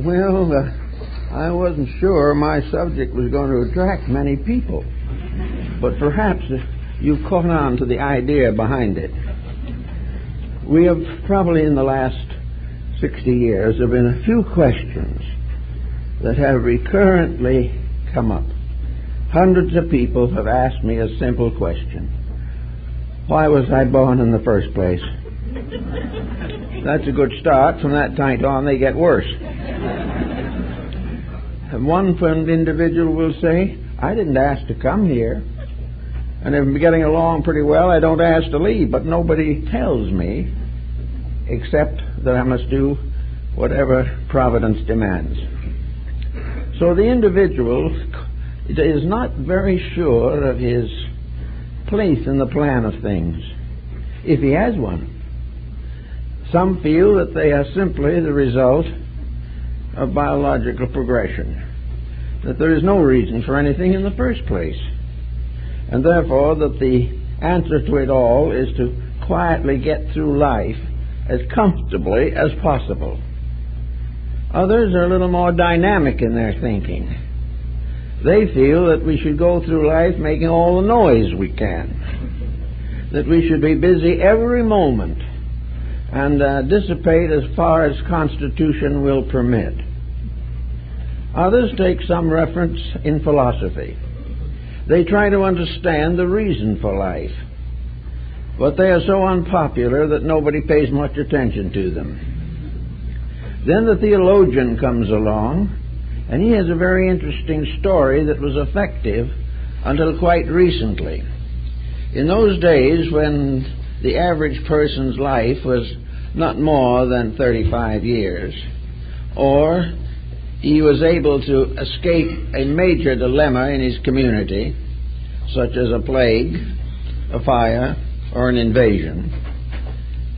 I wasn't sure my subject was going to attract many people, but perhaps you've caught on to the idea behind it. We have probably in the last 60 years there have been a few questions that have recurrently come up. Hundreds of people have asked me a simple question. Why was I born in the first place? That's a good start. From that time on, they get worse. And one individual will say, I didn't ask to come here. And if I'm getting along pretty well, I don't ask to leave. But nobody tells me except that I must do whatever Providence demands. So the individual is not very sure of his place in the plan of things, if he has one. Some feel that they are simply the result of biological progression, that there is no reason for anything in the first place, and therefore that the answer to it all is to quietly get through life as comfortably as possible. Others are a little more dynamic in their thinking. They feel that we should go through life making all the noise we can, that we should be busy every moment and dissipate as far as Constitution will permit. Others take some reference in philosophy. They try to understand the reason for life, but they are so unpopular that nobody pays much attention to them. Then the theologian comes along, and he has a very interesting story that was effective until quite recently. In those days when the average person's life was not more than 35 years, or he was able to escape a major dilemma in his community, such as a plague, a fire, or an invasion,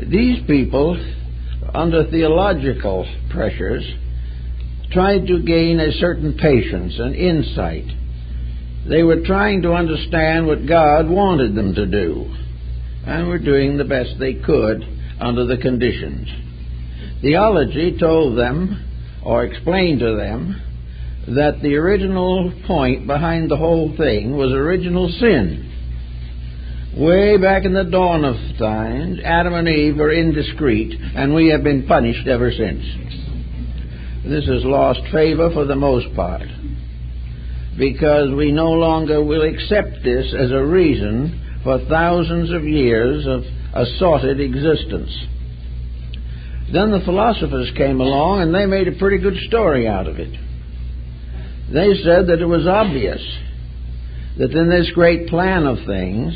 these people, under theological pressures, tried to gain a certain patience and insight. They were trying to understand what God wanted them to do, and were doing the best they could under the conditions. Theology told them, or explained to them, that the original point behind the whole thing was original sin. Way back in the dawn of time, Adam and Eve were indiscreet, and we have been punished ever since. This has lost favor for the most part, because we no longer will accept this as a reason for thousands of years of assorted existence. Then the philosophers came along, and they made a pretty good story out of it. They said that it was obvious that in this great plan of things,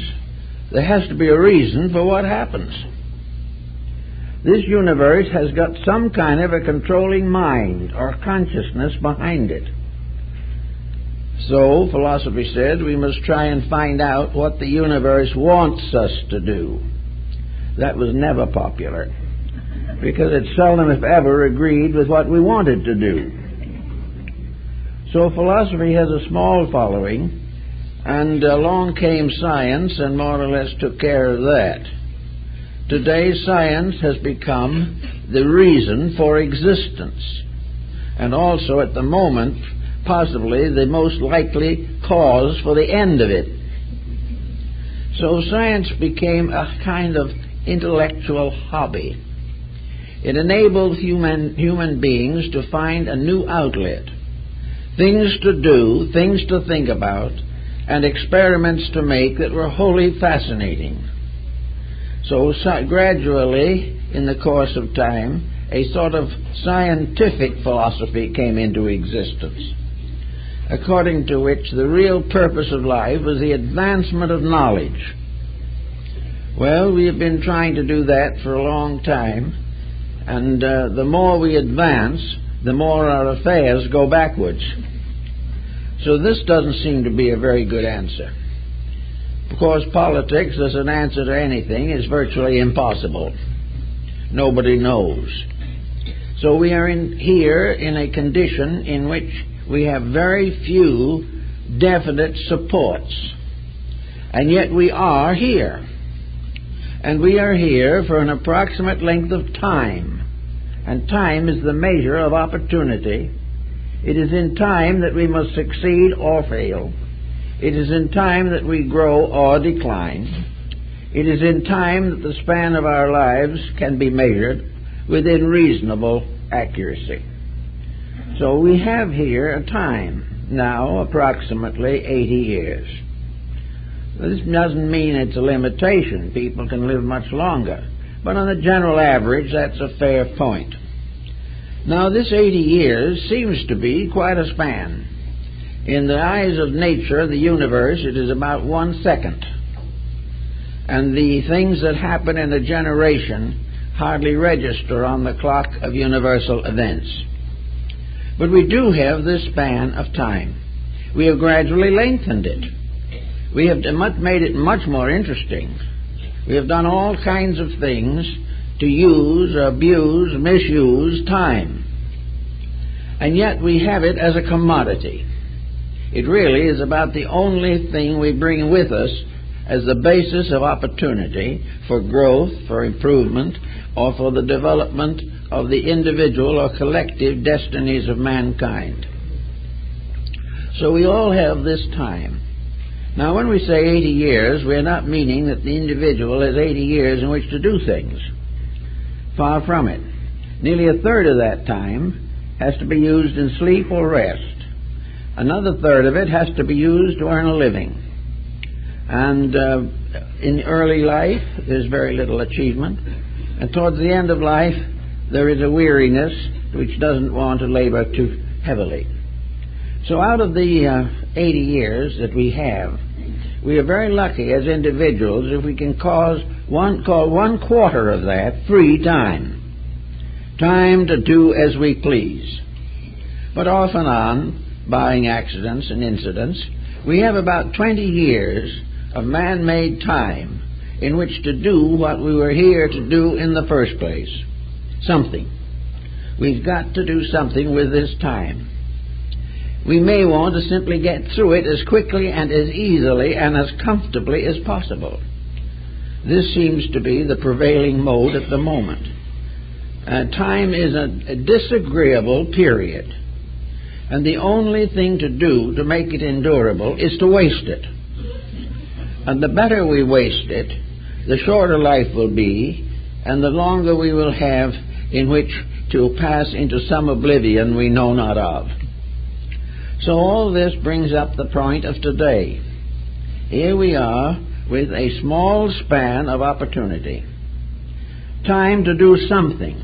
there has to be a reason for what happens. This universe has got some kind of a controlling mind or consciousness behind it. So, philosophy said, we must try and find out what the universe wants us to do. That was never popular, because it seldom, if ever, agreed with what we wanted to do. So philosophy has a small following, and along came science and more or less took care of that. Today, science has become the reason for existence, and also at the moment, possibly the most likely cause for the end of it. So science became a kind of intellectual hobby. It enabled human beings to find a new outlet, things to do, things to think about, and experiments to make that were wholly fascinating. So gradually, in the course of time, a sort of scientific philosophy came into existence, according to which the real purpose of life was the advancement of knowledge. Well, we have been trying to do that for a long time, and the more we advance, the more our affairs go backwards. So this doesn't seem to be a very good answer. Of course, politics as an answer to anything is virtually impossible. Nobody knows. So we are here in a condition in which we have very few definite supports. And yet we are here. And we are here for an approximate length of time. And time is the measure of opportunity. It is in time that we must succeed or fail. It is in time that we grow or decline. It is in time that the span of our lives can be measured within reasonable accuracy. So we have here a time, now approximately 80 years. This doesn't mean it's a limitation. People can live much longer. But on a general average, that's a fair point. Now, this 80 years seems to be quite a span. In the eyes of nature, the universe, it is about 1 second. And the things that happen in a generation hardly register on the clock of universal events. But we do have this span of time. We have gradually lengthened it. We have made it much more interesting. We have done all kinds of things to use, abuse, misuse time. And yet we have it as a commodity. It really is about the only thing we bring with us as the basis of opportunity for growth, for improvement, or for the development of the individual or collective destinies of mankind. So we all have this time. Now, when we say 80 years, we're not meaning that the individual has 80 years in which to do things. Far from it. Nearly a third of that time has to be used in sleep or rest. Another third of it has to be used to earn a living. And in early life, there's very little achievement. And towards the end of life, there is a weariness which doesn't want to labor too heavily. So out of the 80 years that we have, we are very lucky as individuals if we can call 1/4 of that free time. Time to do as we please. But off and on, barring accidents and incidents, we have about 20 years of man-made time in which to do what we were here to do in the first place. Something. We've got to do something with this time. We may want to simply get through it as quickly and as easily and as comfortably as possible. This seems to be the prevailing mode at the moment. Time is a disagreeable period, and the only thing to do to make it endurable is to waste it. And the better we waste it, the shorter life will be, and the longer we will have in which to pass into some oblivion we know not of. So all this brings up the point of today. Here we are with a small span of opportunity. Time to do something.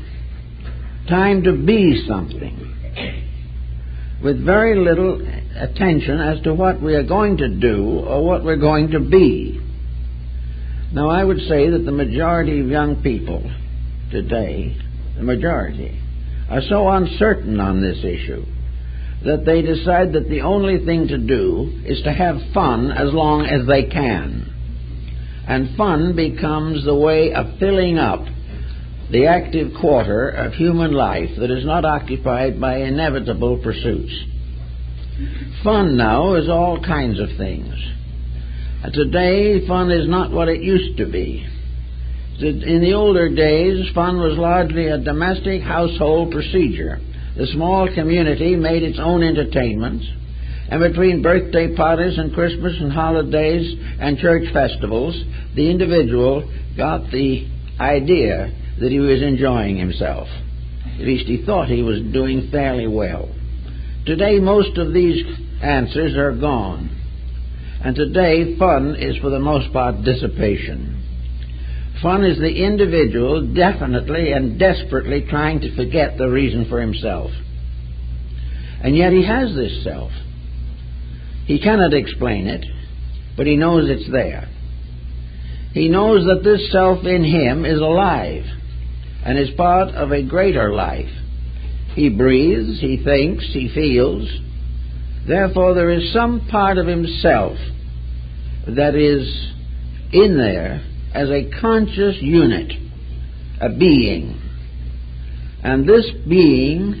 Time to be something. With very little attention as to what we are going to do or what we're going to be. Now, I would say that the majority of young people today, the majority, are so uncertain on this issue that they decide that the only thing to do is to have fun as long as they can. And fun becomes the way of filling up the active quarter of human life that is not occupied by inevitable pursuits. Fun now is all kinds of things. Today, fun is not what it used to be. In the older days, fun was largely a domestic household procedure. The small community made its own entertainments, and between birthday parties and Christmas and holidays and church festivals, the individual got the idea that he was enjoying himself. At least he thought he was doing fairly well. Today, most of these answers are gone. And today, fun is for the most part dissipation. Fun is the individual definitely and desperately trying to forget the reason for himself. And yet he has this self. He cannot explain it, but he knows it's there. He knows that this self in him is alive and is part of a greater life. He breathes, he thinks, he feels. Therefore, there is some part of himself that is in there as a conscious unit, a being. And this being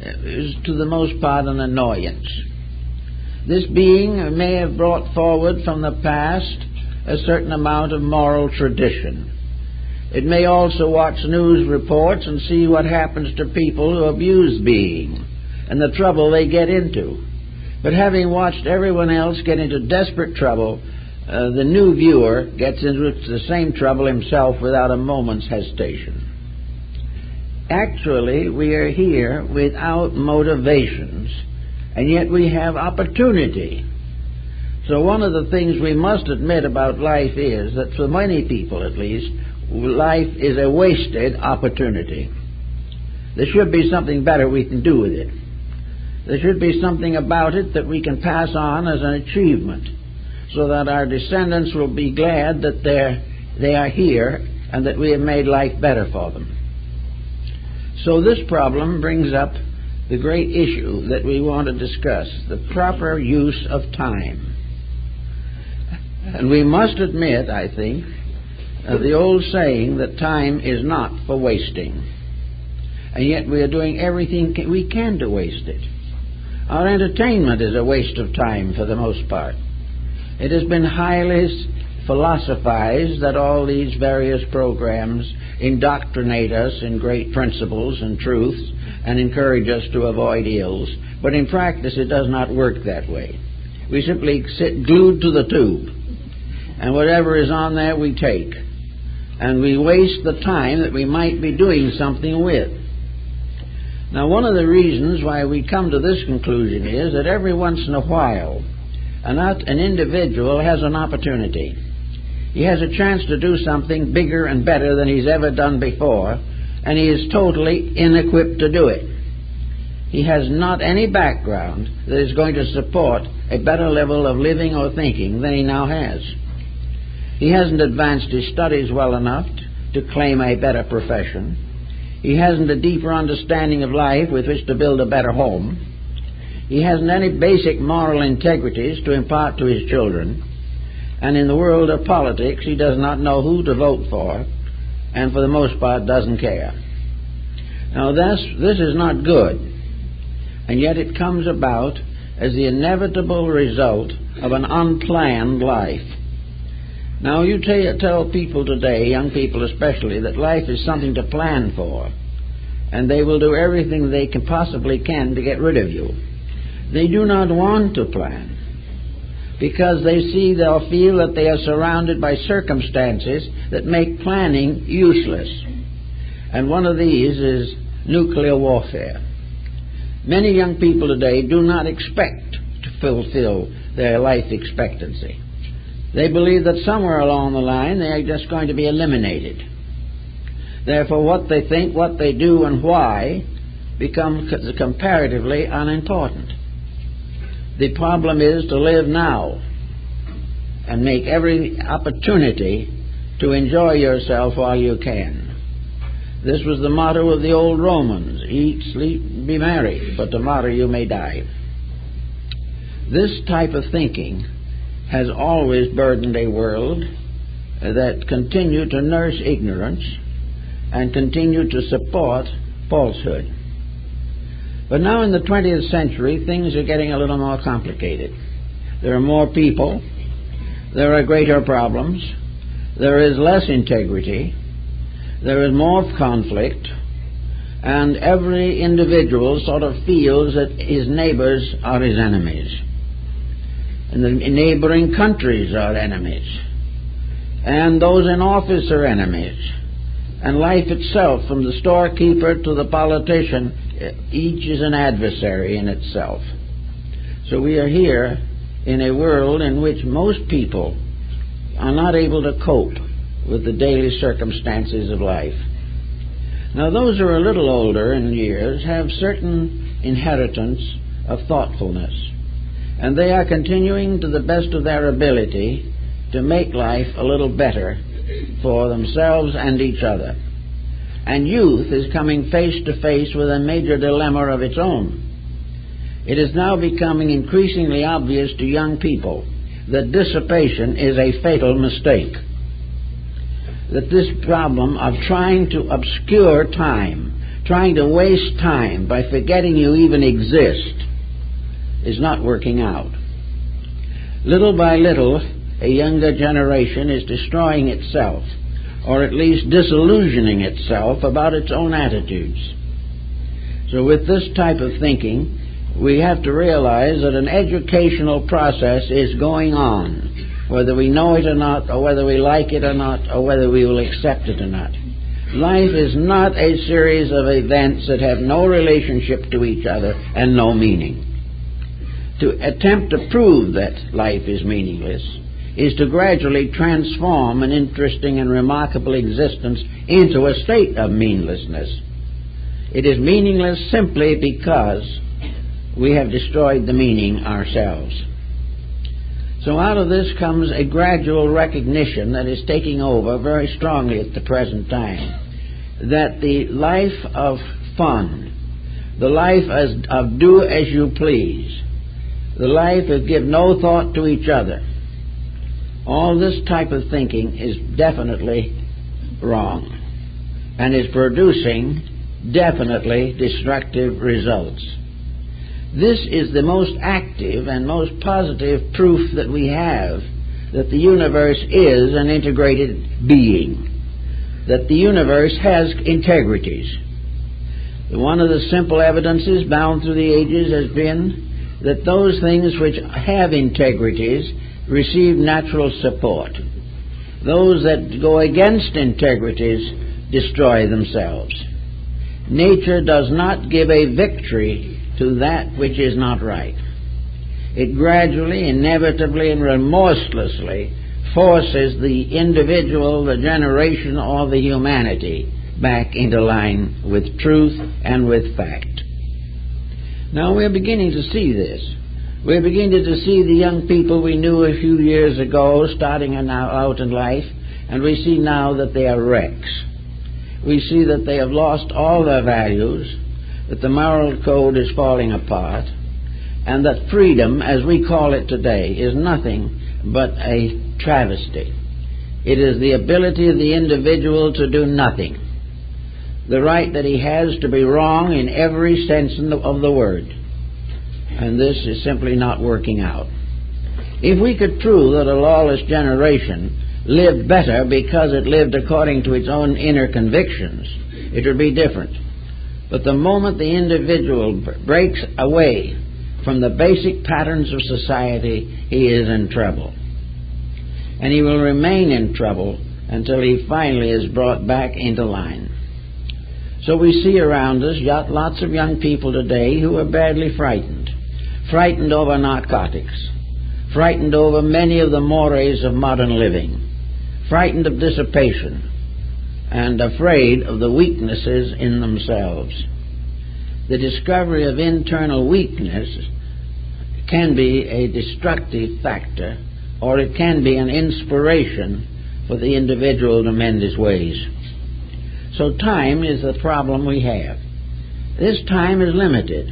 is to the most part an annoyance. This being may have brought forward from the past a certain amount of moral tradition. It may also watch news reports and see what happens to people who abuse being and the trouble they get into. But having watched everyone else get into desperate trouble, the new viewer gets into the same trouble himself without a moment's hesitation. Actually, we are here without motivations, and yet we have opportunity. So one of the things we must admit about life is that for many people at least, life is a wasted opportunity. There should be something better we can do with it. There should be something about it that we can pass on as an achievement, so that our descendants will be glad that they are here and that we have made life better for them. So this problem brings up the great issue that we want to discuss, the proper use of time. And we must admit, I think, the old saying that time is not for wasting. And yet we are doing everything we can to waste it. Our entertainment is a waste of time for the most part. It has been highly philosophized that all these various programs indoctrinate us in great principles and truths and encourage us to avoid ills. But in practice it does not work that way. We simply sit glued to the tube, and whatever is on there we take. And we waste the time that we might be doing something with. Now, one of the reasons why we come to this conclusion is that every once in a while an individual has an opportunity. He has a chance to do something bigger and better than he's ever done before, and he is totally inequipped to do it. He has not any background that is going to support a better level of living or thinking than he now has. He hasn't advanced his studies well enough to claim a better profession. He hasn't a deeper understanding of life with which to build a better home. He hasn't any basic moral integrities to impart to his children. And in the world of politics, he does not know who to vote for, and for the most part doesn't care. Now this is not good, and yet it comes about as the inevitable result of an unplanned life. Now you tell people today, young people especially, that life is something to plan for, and they will do everything they possibly can to get rid of you. They do not want to plan, because they see they'll feel that they are surrounded by circumstances that make planning useless. And one of these is nuclear warfare. Many young people today do not expect to fulfill their life expectancy. They believe that somewhere along the line they are just going to be eliminated. Therefore, what they think, what they do, and why become comparatively unimportant. The problem is to live now and make every opportunity to enjoy yourself while you can. This was the motto of the old Romans: eat, sleep, be merry, but tomorrow you may die. This type of thinking has always burdened a world that continued to nurse ignorance and continued to support falsehood. But now in the 20th century, things are getting a little more complicated. There are more people, there are greater problems, there is less integrity, there is more conflict, and every individual sort of feels that his neighbors are his enemies. And the neighboring countries are enemies. And those in office are enemies. And life itself, from the storekeeper to the politician, each is an adversary in itself. So we are here in a world in which most people are not able to cope with the daily circumstances of life. Now those who are a little older in years have certain inheritance of thoughtfulness, and they are continuing to the best of their ability to make life a little better for themselves and each other. And youth is coming face to face with a major dilemma of its own. It is now becoming increasingly obvious to young people that dissipation is a fatal mistake. That this problem of trying to obscure time, trying to waste time by forgetting you even exist, is not working out. Little by little, a younger generation is destroying itself, or at least disillusioning itself about its own attitudes. So with this type of thinking, we have to realize that an educational process is going on, whether we know it or not, or whether we like it or not, or whether we will accept it or not. Life is not a series of events that have no relationship to each other and no meaning. To attempt to prove that life is meaningless is to gradually transform an interesting and remarkable existence into a state of meaninglessness. It is meaningless simply because we have destroyed the meaning ourselves. So out of this comes a gradual recognition that is taking over very strongly at the present time, that the life of fun, the life of do as you please, the life of give no thought to each other, all this type of thinking is definitely wrong and is producing definitely destructive results. This is the most active and most positive proof that we have that the universe is an integrated being, that the universe has integrities. One of the simple evidences bound through the ages has been that those things which have integrities receive natural support. Those that go against integrities destroy themselves. Nature does not give a victory to that which is not right. It gradually, inevitably, and remorselessly forces the individual, the generation, or the humanity back into line with truth and with fact. Now we're beginning to see this. We're beginning to see the young people we knew a few years ago starting out in life, and we see now that they are wrecks. We see that they have lost all their values, that the moral code is falling apart, and that freedom, as we call it today, is nothing but a travesty. It is the ability of the individual to do nothing, the right that he has to be wrong in every sense of the word. And this is simply not working out. If we could prove that a lawless generation lived better because it lived according to its own inner convictions, it would be different. But the moment the individual breaks away from the basic patterns of society, he is in trouble. And he will remain in trouble until he finally is brought back into line. So we see around us lots of young people today who are badly frightened over narcotics, frightened over many of the mores of modern living, frightened of dissipation, and afraid of the weaknesses in themselves. The discovery of internal weakness can be a destructive factor, or it can be an inspiration for the individual to mend his ways. So time is the problem we have. This time is limited.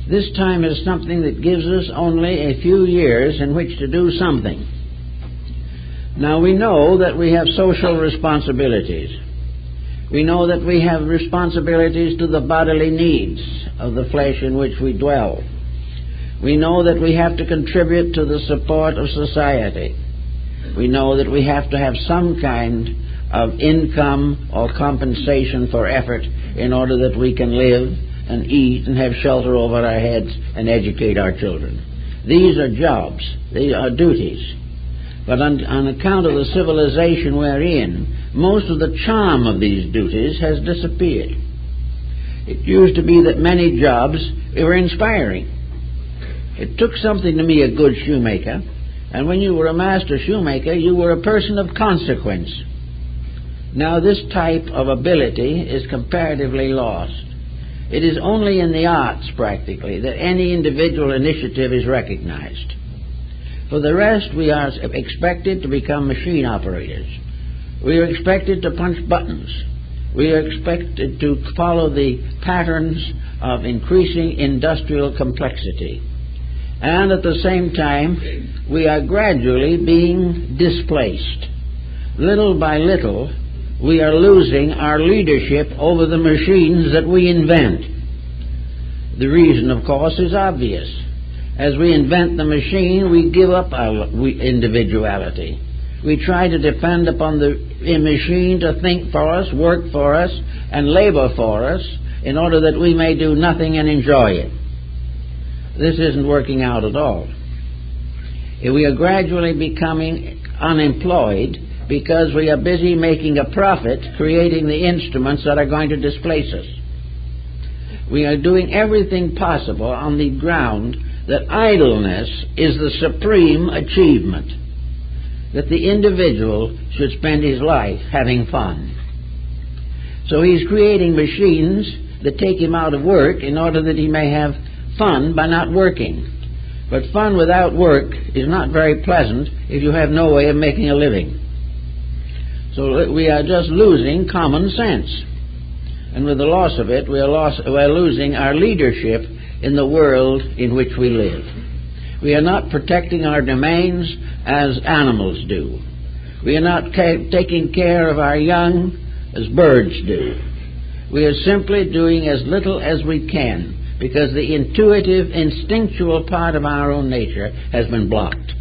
This time is something that gives us only a few years in which to do something. Now we know that we have social responsibilities. We know that we have responsibilities to the bodily needs of the flesh in which we dwell. We know that we have to contribute to the support of society. We know that we have to have some kind of income or compensation for effort in order that we can live and eat and have shelter over our heads and educate our children. These are jobs. These are duties. But on account of the civilization we're in, most of the charm of these duties has disappeared. It used to be that many jobs were inspiring. It took something to be a good shoemaker, and when you were a master shoemaker, you were a person of consequence. Now this type of ability is comparatively lost. It is only in the arts, practically, that any individual initiative is recognized. For the rest, we are expected to become machine operators. We are expected to punch buttons. We are expected to follow the patterns of increasing industrial complexity. And at the same time, we are gradually being displaced. Little by little, we are losing our leadership over the machines that we invent. The reason, of course, is obvious. As we invent the machine, we give up our individuality. We try to depend upon the machine to think for us, work for us, and labor for us in order that we may do nothing and enjoy it. This isn't working out at all. We are gradually becoming unemployed because we are busy making a profit, creating the instruments that are going to displace us. We are doing everything possible on the ground that idleness is the supreme achievement, that the individual should spend his life having fun. So he's creating machines that take him out of work in order that he may have fun by not working. But fun without work is not very pleasant if you have no way of making a living. So we are just losing common sense. And with the loss of it, we are losing our leadership in the world in which we live. We are not protecting our domains as animals do. We are not taking care of our young as birds do. We are simply doing as little as we can because the intuitive, instinctual part of our own nature has been blocked.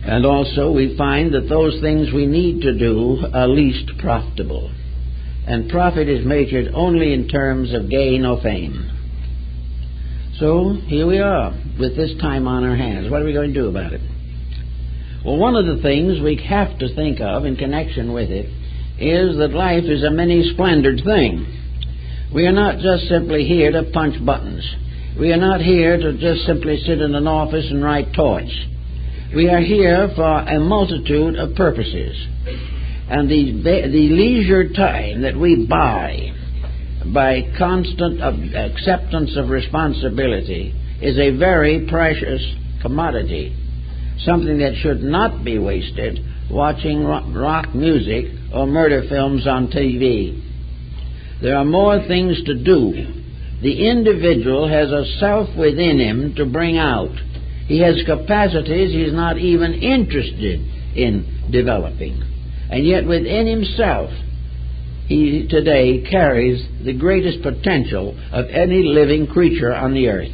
And also we find that those things we need to do are least profitable. And profit is measured only in terms of gain or fame. So here we are with this time on our hands. What are we going to do about it? Well, one of the things we have to think of in connection with it is that life is a many-splendored thing. We are not just simply here to punch buttons. We are not here to just simply sit in an office and write torts. We are here for a multitude of purposes. And the leisure time that we buy by constant acceptance of responsibility is a very precious commodity, something that should not be wasted watching rock music or murder films on TV. There are more things to do. The individual has a self within him to bring out. He has capacities he's not even interested in developing. And yet within himself, he today carries the greatest potential of any living creature on the earth.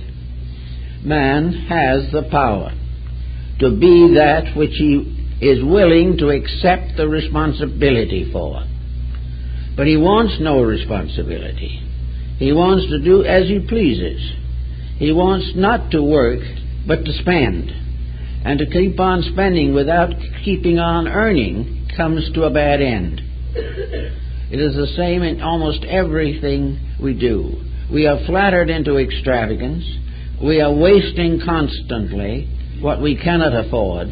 Man has the power to be that which he is willing to accept the responsibility for. But he wants no responsibility. He wants to do as he pleases. He wants not to work, but to spend. And to keep on spending without keeping on earning comes to a bad end. It is the same in almost everything we do. We are flattered into extravagance. We are wasting constantly what we cannot afford.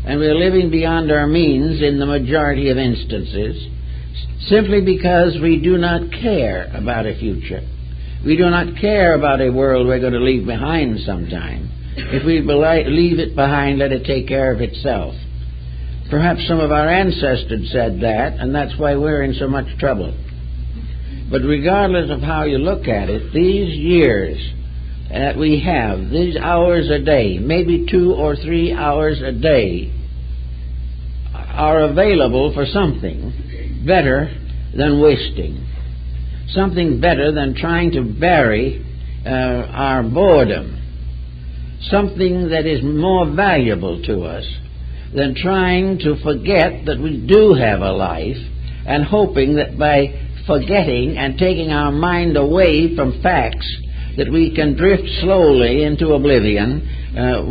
And we are living beyond our means in the majority of instances, simply because we do not care about a future. We do not care about a world we're going to leave behind sometime. If we leave it behind, let it take care of itself. Perhaps some of our ancestors said that, and that's why we're in so much trouble. But regardless of how you look at it, these years that we have, these hours a day, maybe 2 or 3 hours a day, are available for something better than wasting, something better than trying to bury our boredom, something that is more valuable to us than trying to forget that we do have a life and hoping that by forgetting and taking our mind away from facts that we can drift slowly into oblivion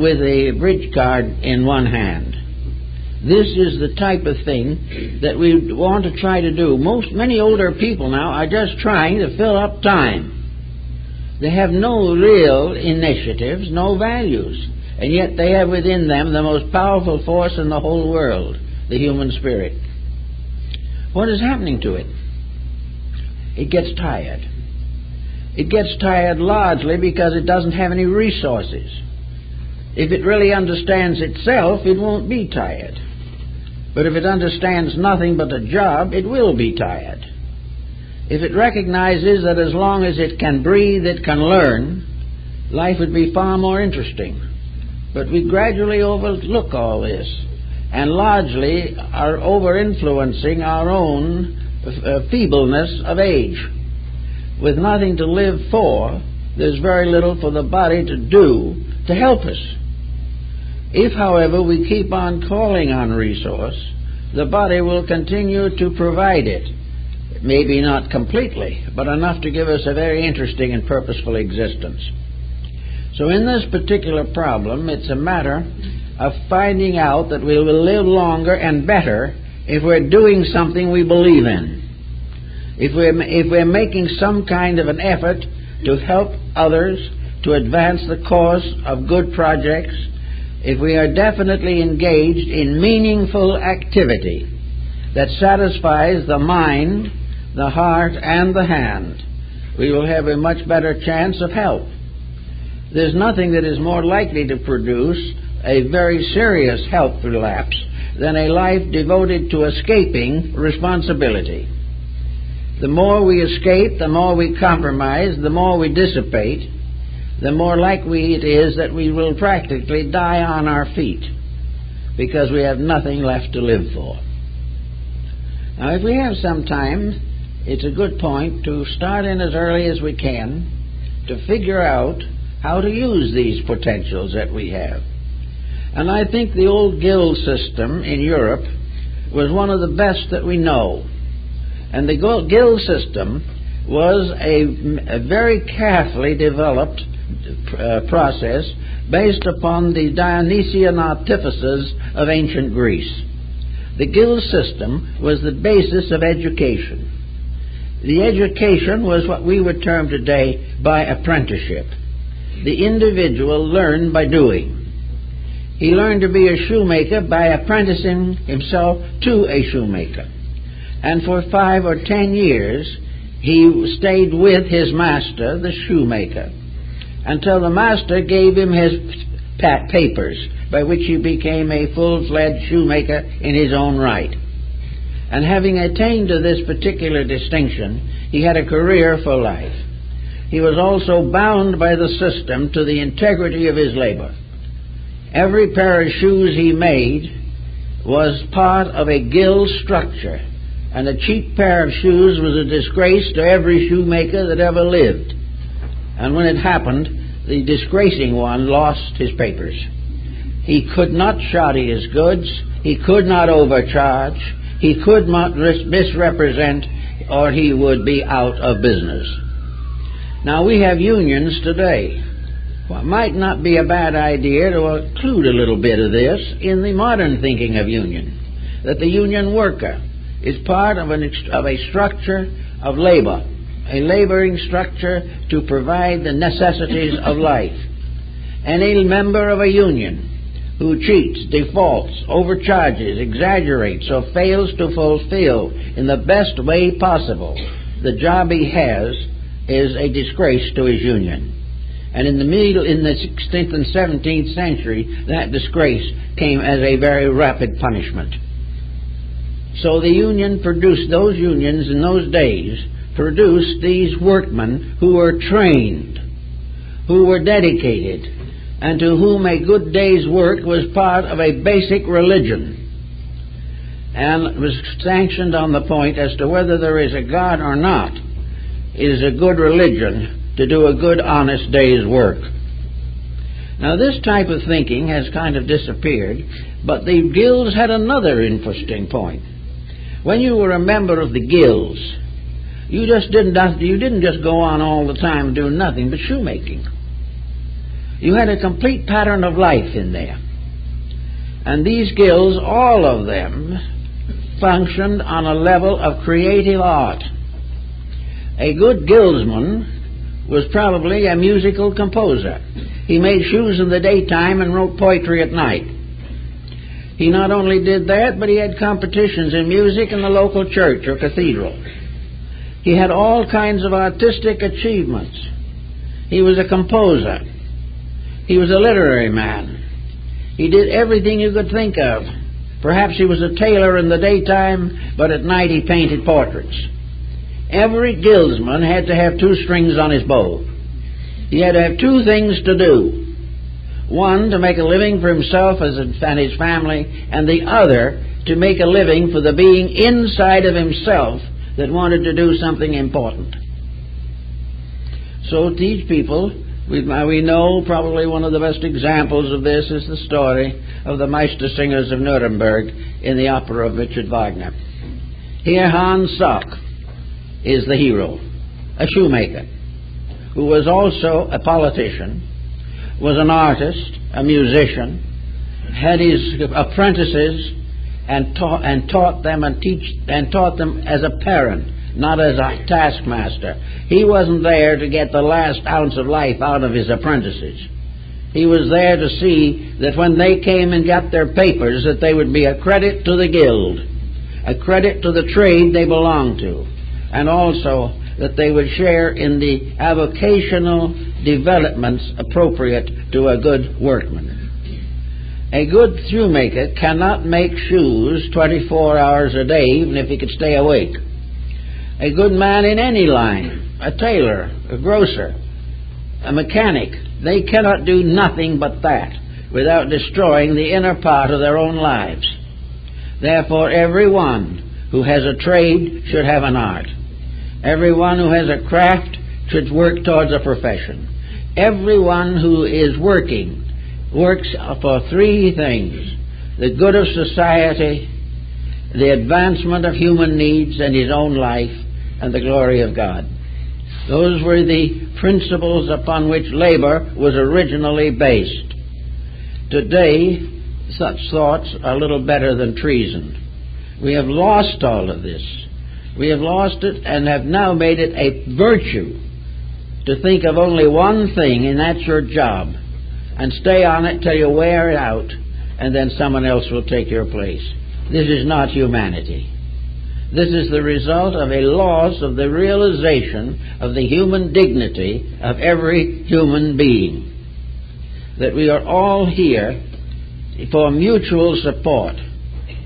with a bridge card in one hand. This is the type of thing that we want to try to do. Many older people now are just trying to fill up time. They have no real initiatives, no values, and yet they have within them the most powerful force in the whole world, the human spirit. What is happening to it? It gets tired. It gets tired largely because it doesn't have any resources. If it really understands itself, it won't be tired. But if it understands nothing but a job, it will be tired. If it recognizes that as long as it can breathe, it can learn, life would be far more interesting. But we gradually overlook all this and largely are over-influencing our own feebleness of age. With nothing to live for, there's very little for the body to do to help us. If, however, we keep on calling on resource, the body will continue to provide it. Maybe not completely, but enough to give us a very interesting and purposeful existence. So in this particular problem, it's a matter of finding out that we will live longer and better if we're doing something we believe in. If we're making some kind of an effort to help others, to advance the cause of good projects, if we are definitely engaged in meaningful activity that satisfies the mind, the heart, and the hand, we will have a much better chance of help. There's nothing that is more likely to produce a very serious health relapse than a life devoted to escaping responsibility. The more we escape, the more we compromise, the more we dissipate, the more likely it is that we will practically die on our feet because we have nothing left to live for. Now, if we have some time, it's a good point to start in as early as we can to figure out how to use these potentials that we have. And I think the old guild system in Europe was one of the best that we know. And the guild system was a very carefully developed process based upon the Dionysian artifices of ancient Greece. The guild system was the basis of education. The education was what we would term today by apprenticeship. The individual learned by doing. He learned to be a shoemaker by apprenticing himself to a shoemaker. And for 5 or 10 years, he stayed with his master, the shoemaker, until the master gave him his papers, by which he became a full-fledged shoemaker in his own right. And having attained to this particular distinction, he had a career for life. He was also bound by the system to the integrity of his labor. Every pair of shoes he made was part of a guild structure, and a cheap pair of shoes was a disgrace to every shoemaker that ever lived. And when it happened, the disgracing one lost his papers. He could not shoddy his goods, he could not overcharge, he could not misrepresent, or he would be out of business. Now, we have unions today. Well, it might not be a bad idea to include a little bit of this in the modern thinking of union, that the union worker is part of a structure of labor, a laboring structure to provide the necessities of life. Any member of a union who cheats, defaults, overcharges, exaggerates, or fails to fulfill in the best way possible the job he has is a disgrace to his union. And in the 16th and 17th century, that disgrace came as a very rapid punishment. So the union produced, those unions in those days produced these workmen who were trained, who were dedicated, and to whom a good day's work was part of a basic religion, and was sanctioned on the point as to whether there is a God or not. It is a good religion to do a good, honest day's work. Now, this type of thinking has kind of disappeared, but the guilds had another interesting point. When you were a member of the guilds, you didn't just go on all the time doing nothing but shoemaking. You had a complete pattern of life in there. And these guilds, all of them, functioned on a level of creative art. A good guildsman was probably a musical composer. He made shoes in the daytime and wrote poetry at night. He not only did that, but he had competitions in music in the local church or cathedral. He had all kinds of artistic achievements. He was a composer. He was a literary man. He did everything you could think of. Perhaps he was a tailor in the daytime, but at night he painted portraits. Every guildsman had to have 2 strings on his bow. He had to have 2 things to do. One, to make a living for himself and his family, and the other, to make a living for the being inside of himself that wanted to do something important. So these people, We know probably one of the best examples of this is the story of the Meistersingers of Nuremberg in the opera of Richard Wagner. Here Hans Sachs is the hero, a shoemaker, who was also a politician, was an artist, a musician, had his apprentices and taught them as a parent, not as a taskmaster. He wasn't there to get the last ounce of life out of his apprentices. He was there to see that when they came and got their papers, that they would be a credit to the guild, a credit to the trade they belonged to, and also that they would share in the avocational developments appropriate to a good workman. A good shoemaker cannot make shoes 24 hours a day, even if he could stay awake. A good man in any line, a tailor, a grocer, a mechanic, they cannot do nothing but that without destroying the inner part of their own lives. Therefore, everyone who has a trade should have an art. Everyone who has a craft should work towards a profession. Everyone who is working works for three things: the good of society, the advancement of human needs and his own life, and the glory of God. Those were the principles upon which labor was originally based. Today, such thoughts are little better than treason. We have lost all of this. We have lost it and have now made it a virtue to think of only one thing, and that's your job, and stay on it till you wear it out, and then someone else will take your place. This is not humanity. This is the result of a loss of the realization of the human dignity of every human being. That we are all here for mutual support.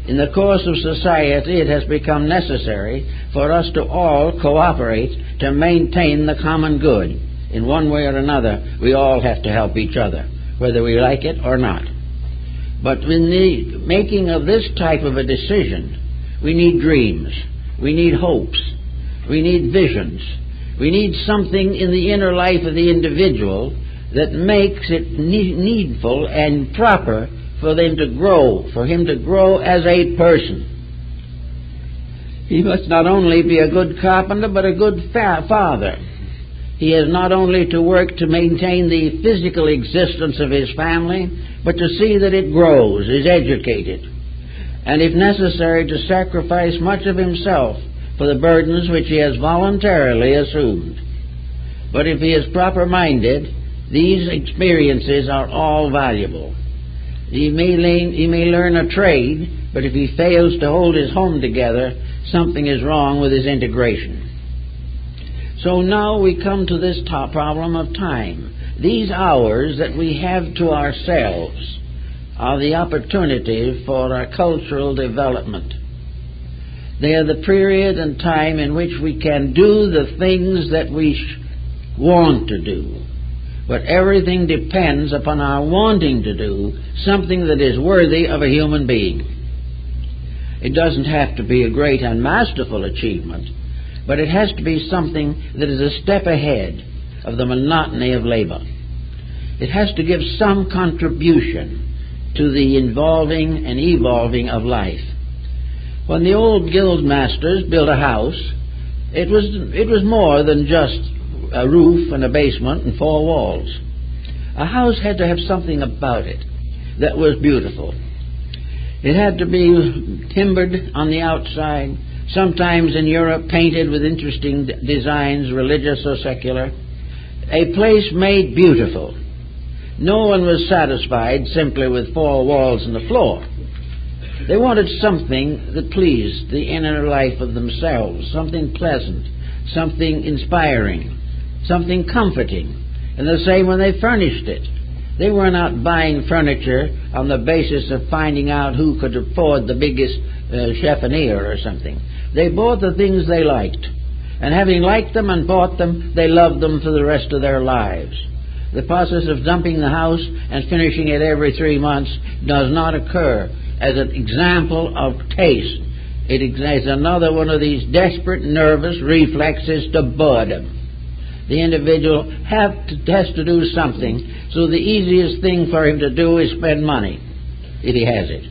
In the course of society, it has become necessary for us to all cooperate to maintain the common good. In one way or another, we all have to help each other, whether we like it or not. But in the making of this type of a decision, we need dreams, we need hopes, we need visions, we need something in the inner life of the individual that makes it needful and proper for them to grow, for him to grow as a person. He must not only be a good carpenter, but a good father. He has not only to work to maintain the physical existence of his family, but to see that it grows, is educated, and if necessary to sacrifice much of himself for the burdens which he has voluntarily assumed. But if he is proper-minded, these experiences are all valuable. He may learn a trade, but if he fails to hold his home together, something is wrong with his integration. So now we come to this problem of time. These hours that we have to ourselves are the opportunity for our cultural development. They are the period and time in which we can do the things that we want to do. But everything depends upon our wanting to do something that is worthy of a human being. It doesn't have to be a great and masterful achievement, but it has to be something that is a step ahead of the monotony of labor. It has to give some contribution to the involving and evolving of life. When the old guild masters built a house, it was more than just a roof and a basement and four walls. A house had to have something about it that was beautiful. It had to be timbered on the outside, sometimes in Europe painted with interesting designs, religious or secular. A place made beautiful. No one was satisfied simply with four walls and the floor. They wanted something that pleased the inner life of themselves, something pleasant, something inspiring, something comforting. And the same when they furnished it. They were not buying furniture on the basis of finding out who could afford the biggest chiffonier or something. They bought the things they liked. And having liked them and bought them, they loved them for the rest of their lives. The process of dumping the house and finishing it every 3 months does not occur as an example of taste. It is another one of these desperate, nervous reflexes to boredom. The individual has to do something, so the easiest thing for him to do is spend money, if he has it.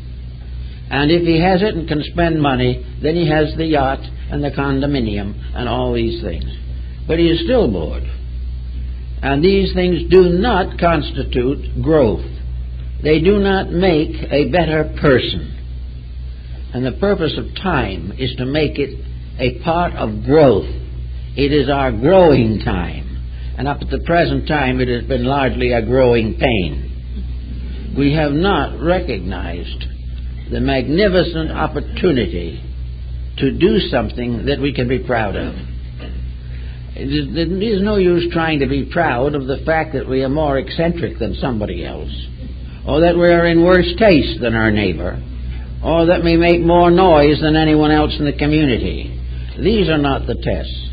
And if he has it and can spend money, then he has the yacht and the condominium and all these things. But he is still bored. And these things do not constitute growth. They do not make a better person. And the purpose of time is to make it a part of growth. It is our growing time. And up at the present time, it has been largely a growing pain. We have not recognized the magnificent opportunity to do something that we can be proud of. It is no use trying to be proud of the fact that we are more eccentric than somebody else, or that we are in worse taste than our neighbor, or that we make more noise than anyone else in the community. These are not the tests.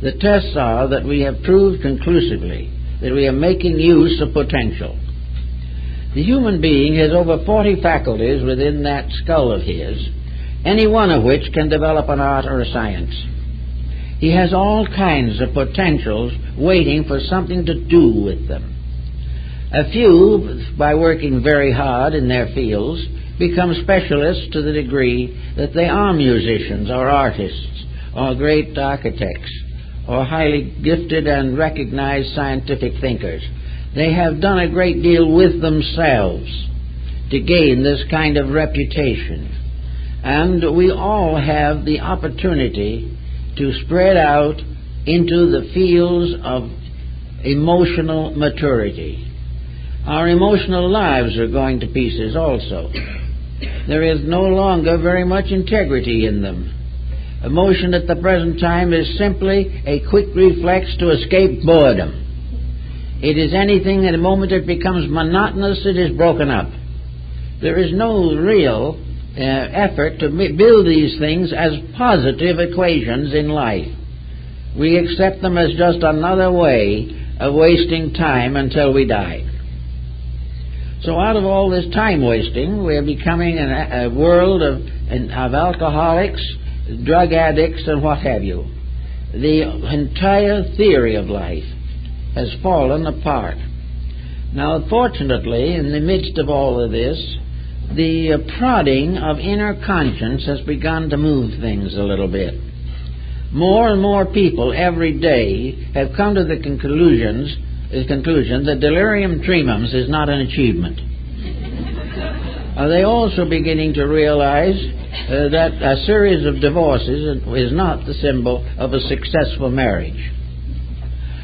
The tests are that we have proved conclusively that we are making use of potential. The human being has over 40 faculties within that skull of his, any one of which can develop an art or a science. He has all kinds of potentials waiting for something to do with them. A few, by working very hard in their fields, become specialists to the degree that they are musicians or artists or great architects or highly gifted and recognized scientific thinkers. They have done a great deal with themselves to gain this kind of reputation. And we all have the opportunity to spread out into the fields of emotional maturity. Our emotional lives are going to pieces also. There is no longer very much integrity in them. Emotion at the present time is simply a quick reflex to escape boredom. It is anything that the moment it becomes monotonous, it is broken up. There is no real effort to build these things as positive equations in life. We accept them as just another way of wasting time until we die. So out of all this time wasting, we are becoming a world of alcoholics, drug addicts, and what have you. The entire theory of life has fallen apart. Now, fortunately, in the midst of all of this, the prodding of inner conscience has begun to move things a little bit. More and more people every day have come to the conclusion that delirium tremens is not an achievement. Are they also beginning to realize that a series of divorces is not the symbol of a successful marriage?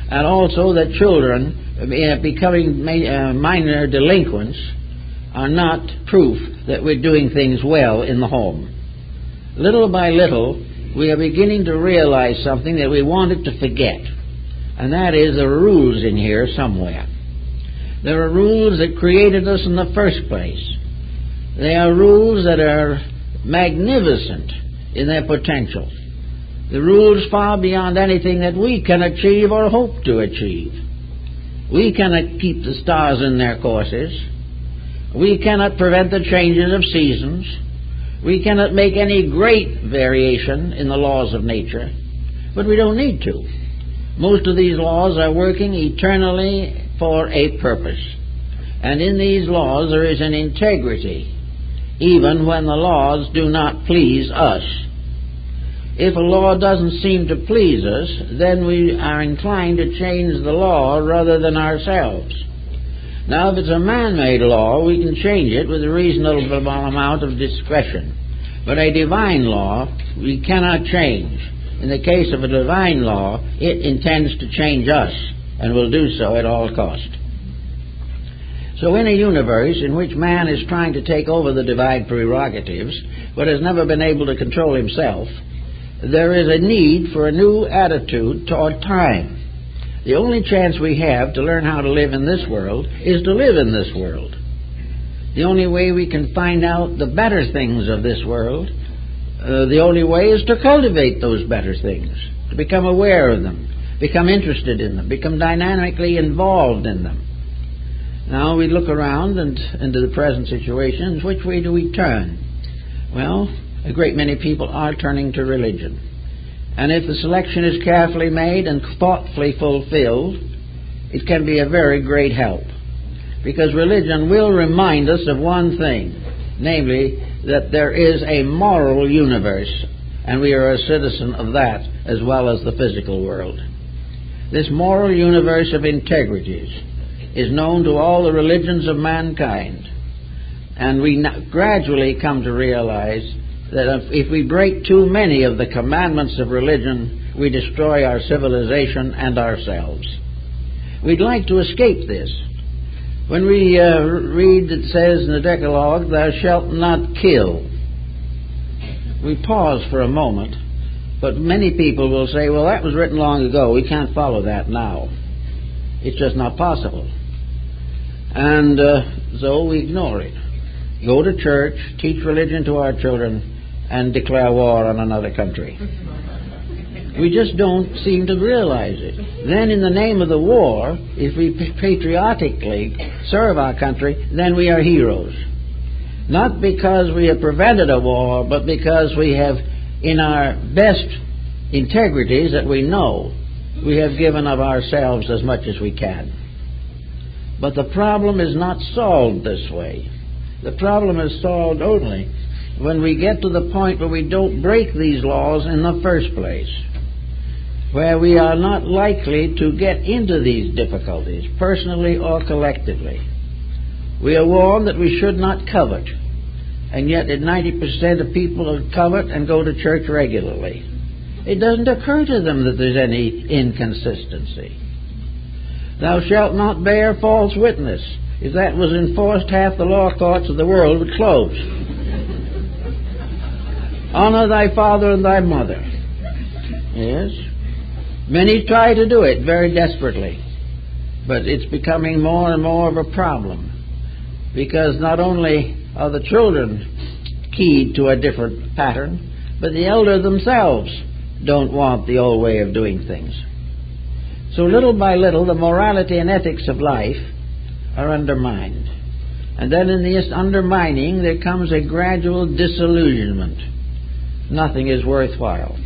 And also that children becoming minor delinquents are not proof that we're doing things well in the home. Little by little, we are beginning to realize something that we wanted to forget, and that is there are rules in here somewhere. There are rules that created us in the first place. They are rules that are magnificent in their potential. The rules far beyond anything that we can achieve or hope to achieve. We cannot keep the stars in their courses. We cannot prevent the changes of seasons. We cannot make any great variation in the laws of nature, but we don't need to. Most of these laws are working eternally for a purpose. And in these laws there is an integrity, even when the laws do not please us. If a law doesn't seem to please us, then we are inclined to change the law rather than ourselves. Now, if it's a man-made law, we can change it with a reasonable amount of discretion. But a divine law, we cannot change. In the case of a divine law, it intends to change us, and will do so at all cost. So in a universe in which man is trying to take over the divine prerogatives, but has never been able to control himself, there is a need for a new attitude toward time. The only chance we have to learn how to live in this world is to live in this world. The only way we can find out the better things of this world, the only way is to cultivate those better things, to become aware of them, become interested in them, become dynamically involved in them. Now we look around and into the present situations. Which way do we turn? Well, a great many people are turning to religion. And if the selection is carefully made and thoughtfully fulfilled, it can be a very great help. Because religion will remind us of one thing, namely that there is a moral universe, and we are a citizen of that as well as the physical world. This moral universe of integrities is known to all the religions of mankind, and we gradually come to realize that if we break too many of the commandments of religion, we destroy our civilization and ourselves. We'd like to escape this. When we read it says in the Decalogue, "Thou shalt not kill," we pause for a moment, but many people will say, well, that was written long ago, we can't follow that now. It's just not possible. And so we ignore it. Go to church, teach religion to our children, and declare war on another country. We just don't seem to realize it. Then in the name of the war, if we patriotically serve our country, then we are heroes. Not because we have prevented a war, but because we have, in our best integrities that we know, we have given of ourselves as much as we can. But the problem is not solved this way. The problem is solved only when we get to the point where we don't break these laws in the first place, where we are not likely to get into these difficulties, personally or collectively. We are warned that we should not covet, and yet 90% of people covet and go to church regularly. It doesn't occur to them that there's any inconsistency. Thou shalt not bear false witness. If that was enforced, half the law courts of the world would close. Honor thy father and thy mother. Yes. Many try to do it very desperately, but it's becoming more and more of a problem, because not only are the children keyed to a different pattern, but the elder themselves don't want the old way of doing things. So little by little, the morality and ethics of life are undermined. And then in this undermining, there comes a gradual disillusionment. Nothing is worthwhile.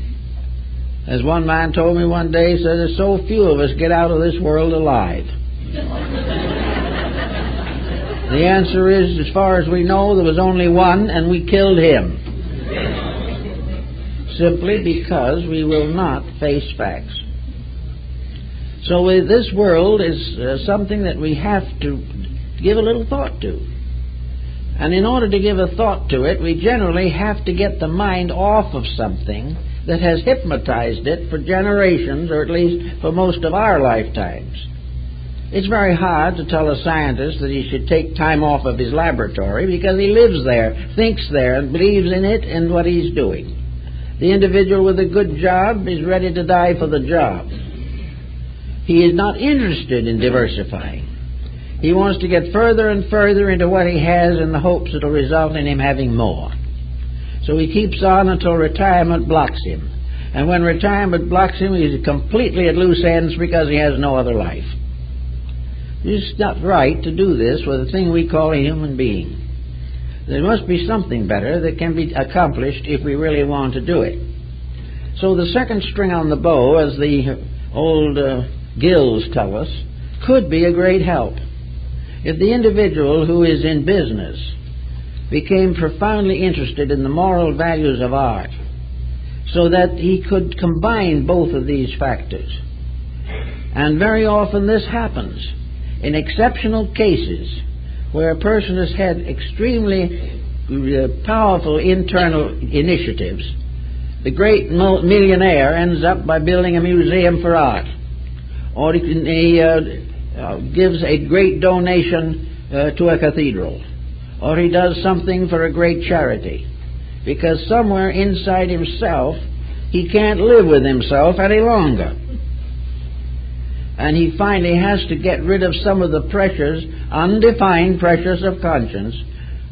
As one man told me one day, he said, there's so few of us get out of this world alive. The answer is, as far as we know, there was only one, and we killed him. Simply because we will not face facts. So this world is something that we have to give a little thought to. And in order to give a thought to it, we generally have to get the mind off of something that has hypnotized it for generations, or at least for most of our lifetimes. It's very hard to tell a scientist that he should take time off of his laboratory because he lives there, thinks there, and believes in it and what he's doing. The individual with a good job is ready to die for the job. He is not interested in diversifying. He wants to get further and further into what he has in the hopes it will result in him having more. So he keeps on until retirement blocks him. And when retirement blocks him, he's completely at loose ends because he has no other life. It's not right to do this with a thing we call a human being. There must be something better that can be accomplished if we really want to do it. So the second string on the bow, as the old Gills tell us, could be a great help. If the individual who is in business became profoundly interested in the moral values of art, so that he could combine both of these factors. And very often this happens in exceptional cases where a person has had extremely powerful internal initiatives. The great millionaire ends up by building a museum for art, or he gives a great donation to a cathedral, or he does something for a great charity, because somewhere inside himself he can't live with himself any longer. And he finally has to get rid of some of the pressures, undefined pressures of conscience,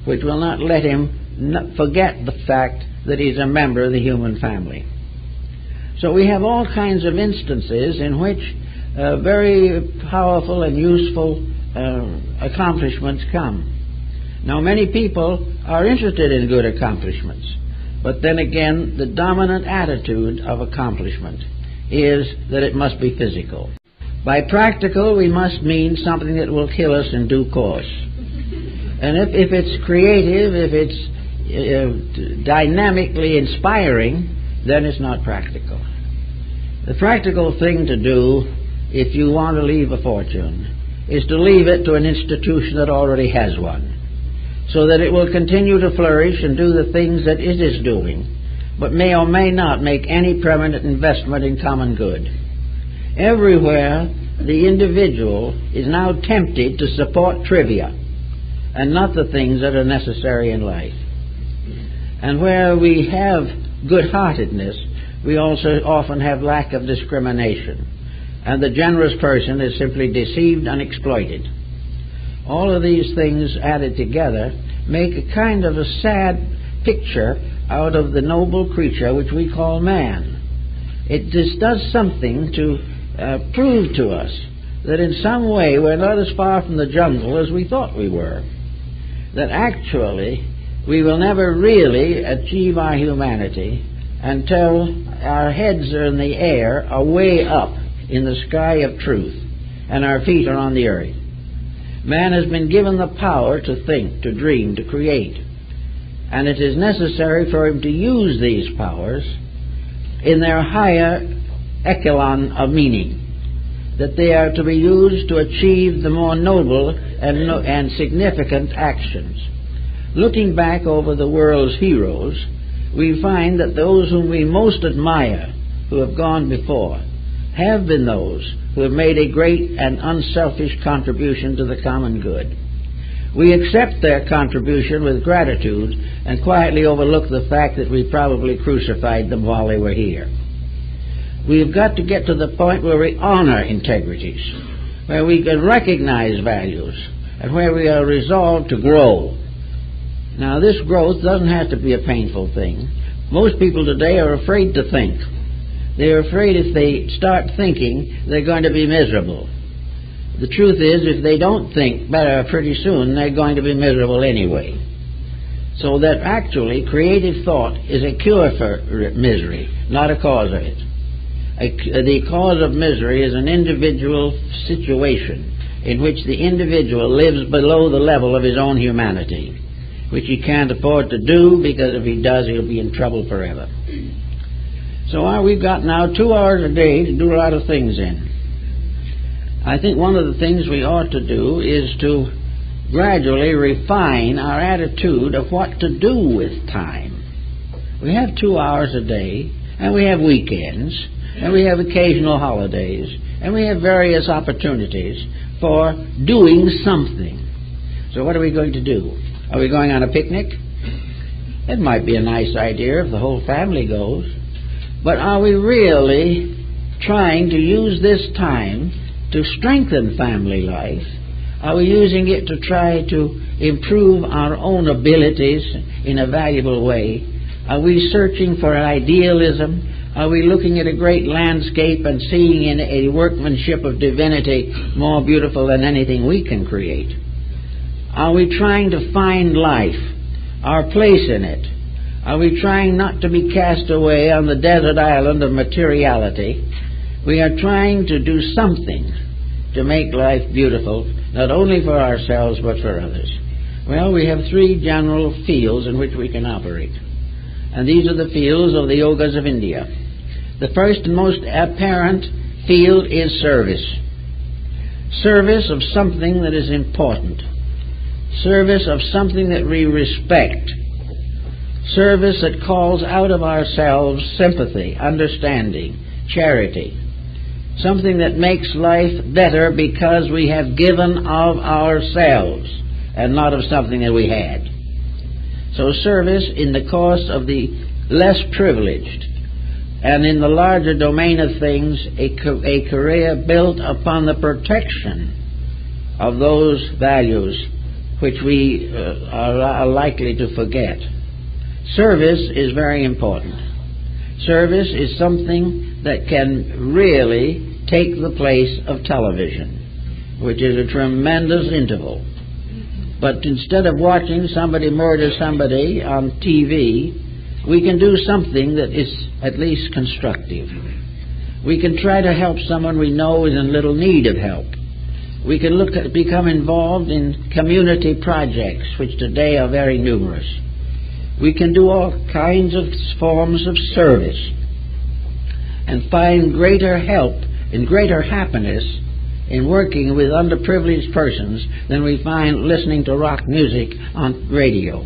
which will not let him forget the fact that he's a member of the human family. So we have all kinds of instances in which very powerful and useful accomplishments come. Now, many people are interested in good accomplishments, But then again, the dominant attitude of accomplishment is that it must be physical. By practical, we must mean something that will kill us in due course. And if it's creative, if it's dynamically inspiring, then it's not practical. The practical thing to do, if you want to leave a fortune, is to leave it to an institution that already has one, so that it will continue to flourish and do the things that it is doing, but may or may not make any permanent investment in common good. Everywhere, the individual is now tempted to support trivia and not the things that are necessary in life. And where we have good-heartedness, we also often have lack of discrimination, and the generous person is simply deceived and exploited. All of these things added together make a kind of a sad picture out of the noble creature which we call man. It just does something to prove to us that in some way we're not as far from the jungle as we thought we were. That actually we will never really achieve our humanity until our heads are in the air, are way up in the sky of truth, and our feet are on the earth. Man has been given the power to think, to dream, to create, and it is necessary for him to use these powers in their higher echelon of meaning, that they are to be used to achieve the more noble and significant actions. Looking back over the world's heroes, we find that those whom we most admire, who have gone before, have been those who have made a great and unselfish contribution to the common good. We accept their contribution with gratitude and quietly overlook the fact that we probably crucified them while they were here. We've got to get to the point where we honor integrities, where we can recognize values, and where we are resolved to grow. Now, this growth doesn't have to be a painful thing. Most people today are afraid to think. They're afraid if they start thinking, they're going to be miserable. The truth is, if they don't think better pretty soon, they're going to be miserable anyway. So that actually creative thought is a cure for misery, not a cause of it. The cause of misery is an individual situation in which the individual lives below the level of his own humanity, which he can't afford to do, because if he does, he'll be in trouble forever. So we've got now 2 hours a day to do a lot of things in. I think one of the things we ought to do is to gradually refine our attitude of what to do with time. We have 2 hours a day, and we have weekends, and we have occasional holidays, and we have various opportunities for doing something. So what are we going to do? Are we going on a picnic? It might be a nice idea if the whole family goes. But are we really trying to use this time to strengthen family life? Are we using it to try to improve our own abilities in a valuable way? Are we searching for an idealism? Are we looking at a great landscape and seeing in a workmanship of divinity more beautiful than anything we can create? Are we trying to find life, our place in it? Are we trying not to be cast away on the desert island of materiality? We are trying to do something to make life beautiful, not only for ourselves but for others. Well, we have 3 general fields in which we can operate. And these are the fields of the yogas of India. The first and most apparent field is service. Service of something that is important. Service of something that we respect. Service that calls out of ourselves sympathy, understanding, charity. Something that makes life better because we have given of ourselves and not of something that we had. So service in the cause of the less privileged, and in the larger domain of things, a career built upon the protection of those values which we are likely to forget. Service is very important. Service is something that can really take the place of television, which is a tremendous interval. But instead of watching somebody murder somebody on TV, we can do something that is at least constructive. We can try to help someone we know is in little need of help. We can become involved in community projects, which today are very numerous. We can do all kinds of forms of service and find greater help and greater happiness in working with underprivileged persons than we find listening to rock music on radio.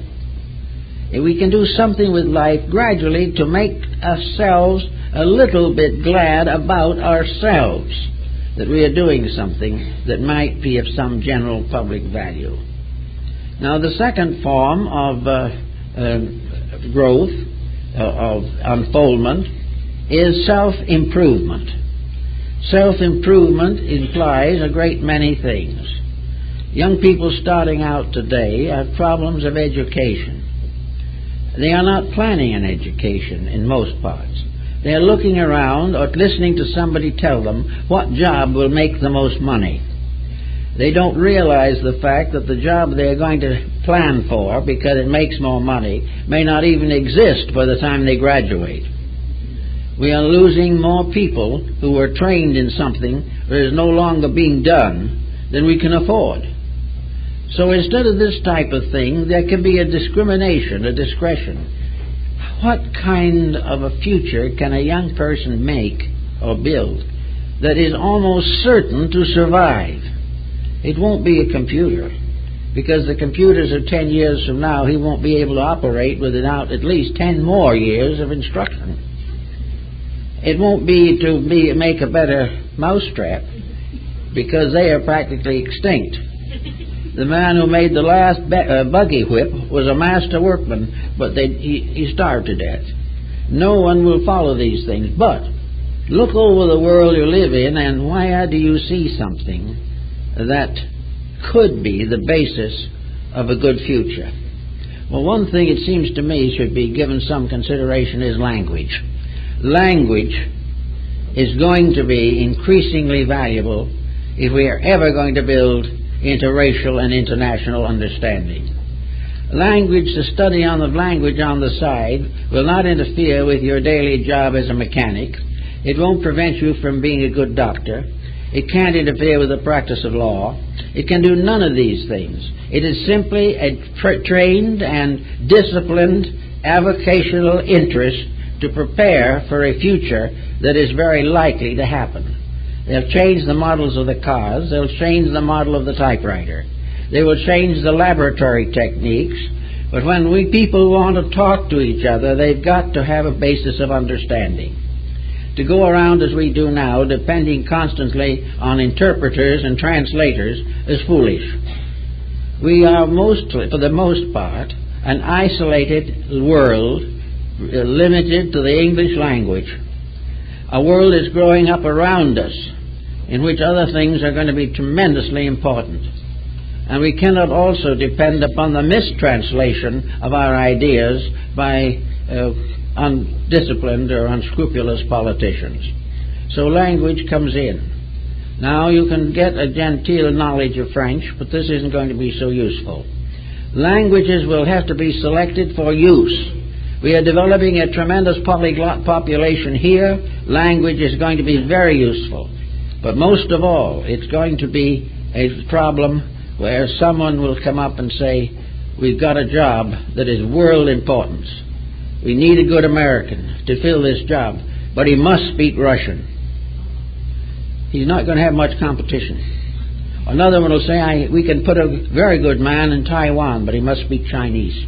And we can do something with life gradually to make ourselves a little bit glad about ourselves, that we are doing something that might be of some general public value. Now, the second form of growth, of unfoldment, is self-improvement. Self-improvement implies a great many things. Young people starting out today have problems of education. They are not planning an education in most parts. They are looking around or listening to somebody tell them what job will make the most money. They don't realize the fact that the job they are going to plan for, because it makes more money, may not even exist by the time they graduate. We are losing more people who are trained in something that is no longer being done than we can afford. So instead of this type of thing, there can be a discrimination, a discretion. What kind of a future can a young person make or build that is almost certain to survive? It won't be a computer, because the computers of 10 years from now he won't be able to operate without at least 10 more years of instruction. It won't be to make a better mousetrap, because they are practically extinct. The man who made the last buggy whip was a master workman, but he starved to death. No one will follow these things. But look over the world you live in, and where do you see something that could be the basis of a good future? Well, one thing it seems to me should be given some consideration is language. Language is going to be increasingly valuable if we are ever going to build interracial and international understanding. Language, the study on the language on the side, will not interfere with your daily job as a mechanic. It won't prevent you from being a good doctor. It can't interfere with the practice of law. It can do none of these things. It is simply a trained and disciplined avocational interest to prepare for a future that is very likely to happen. They'll change the models of the cars. They'll change the model of the typewriter. They will change the laboratory techniques. But when we people want to talk to each other, they've got to have a basis of understanding. To go around as we do now, depending constantly on interpreters and translators, is foolish. We are mostly, for the most part, an isolated world, limited to the English language. A world is growing up around us in which other things are going to be tremendously important. And we cannot also depend upon the mistranslation of our ideas by undisciplined or unscrupulous politicians. So language comes in. Now you can get a genteel knowledge of French, but this isn't going to be so useful. Languages will have to be selected for use. We are developing a tremendous polyglot population here. Language is going to be very useful. But most of all, it's going to be a problem where someone will come up and say, we've got a job that is world importance. We need a good American to fill this job, but he must speak Russian. He's not going to have much competition. Another one will say, we can put a very good man in Taiwan, but he must speak Chinese.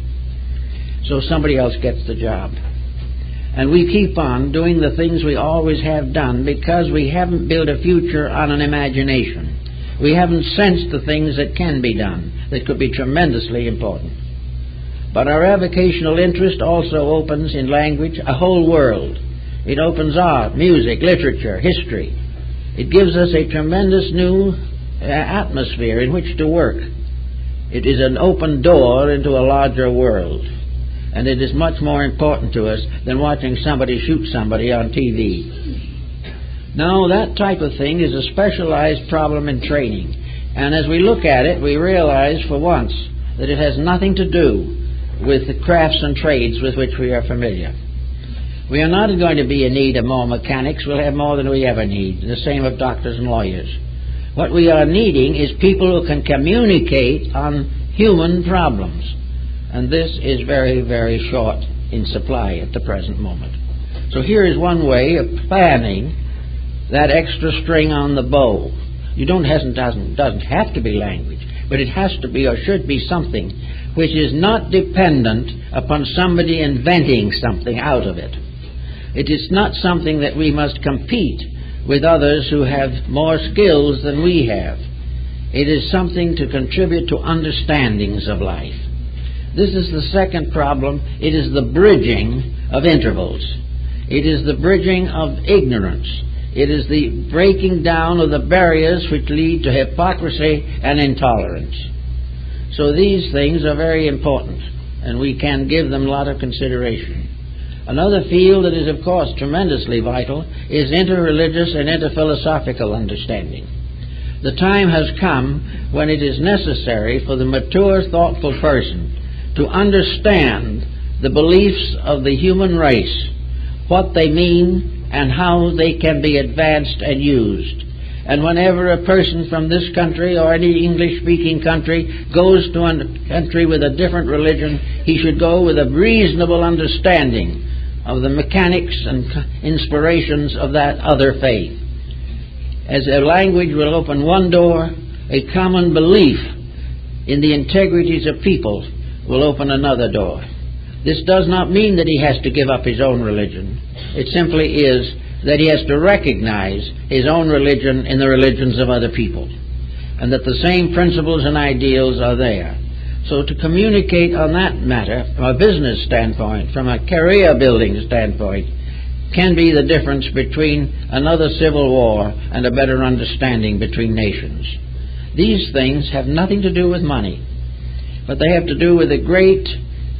So somebody else gets the job. And we keep on doing the things we always have done because we haven't built a future on an imagination. We haven't sensed the things that can be done, that could be tremendously important. But our avocational interest also opens in language a whole world. It opens art, music, literature, history. It gives us a tremendous new atmosphere in which to work. It is an open door into a larger world. And it is much more important to us than watching somebody shoot somebody on TV. Now, that type of thing is a specialized problem in training. And as we look at it, we realize for once that it has nothing to do with the crafts and trades with which we are familiar. We are not going to be in need of more mechanics. We'll have more than we ever need. The same of doctors and lawyers. What we are needing is people who can communicate on human problems. And this is very, very short in supply at the present moment. So here is one way of planning that extra string on the bow. You doesn't have to be language, but it has to be or should be something which is not dependent upon somebody inventing something out of it. It is not something that we must compete with others who have more skills than we have. It is something to contribute to understandings of life. This is the second problem. It is the bridging of intervals. It is the bridging of ignorance. It is the breaking down of the barriers which lead to hypocrisy and intolerance. So these things are very important, and we can give them a lot of consideration. Another field that is, of course, tremendously vital is interreligious and interphilosophical understanding. The time has come when it is necessary for the mature, thoughtful person to understand the beliefs of the human race, what they mean, and how they can be advanced and used. And whenever a person from this country or any English-speaking country goes to a country with a different religion, he should go with a reasonable understanding of the mechanics and inspirations of that other faith. As a language will open one door, a common belief in the integrities of people will open another door. This does not mean that he has to give up his own religion. It simply is that he has to recognize his own religion in the religions of other people, and that the same principles and ideals are there. So to communicate on that matter from a business standpoint, from a career building standpoint, can be the difference between another civil war and a better understanding between nations. These things have nothing to do with money, but they have to do with a great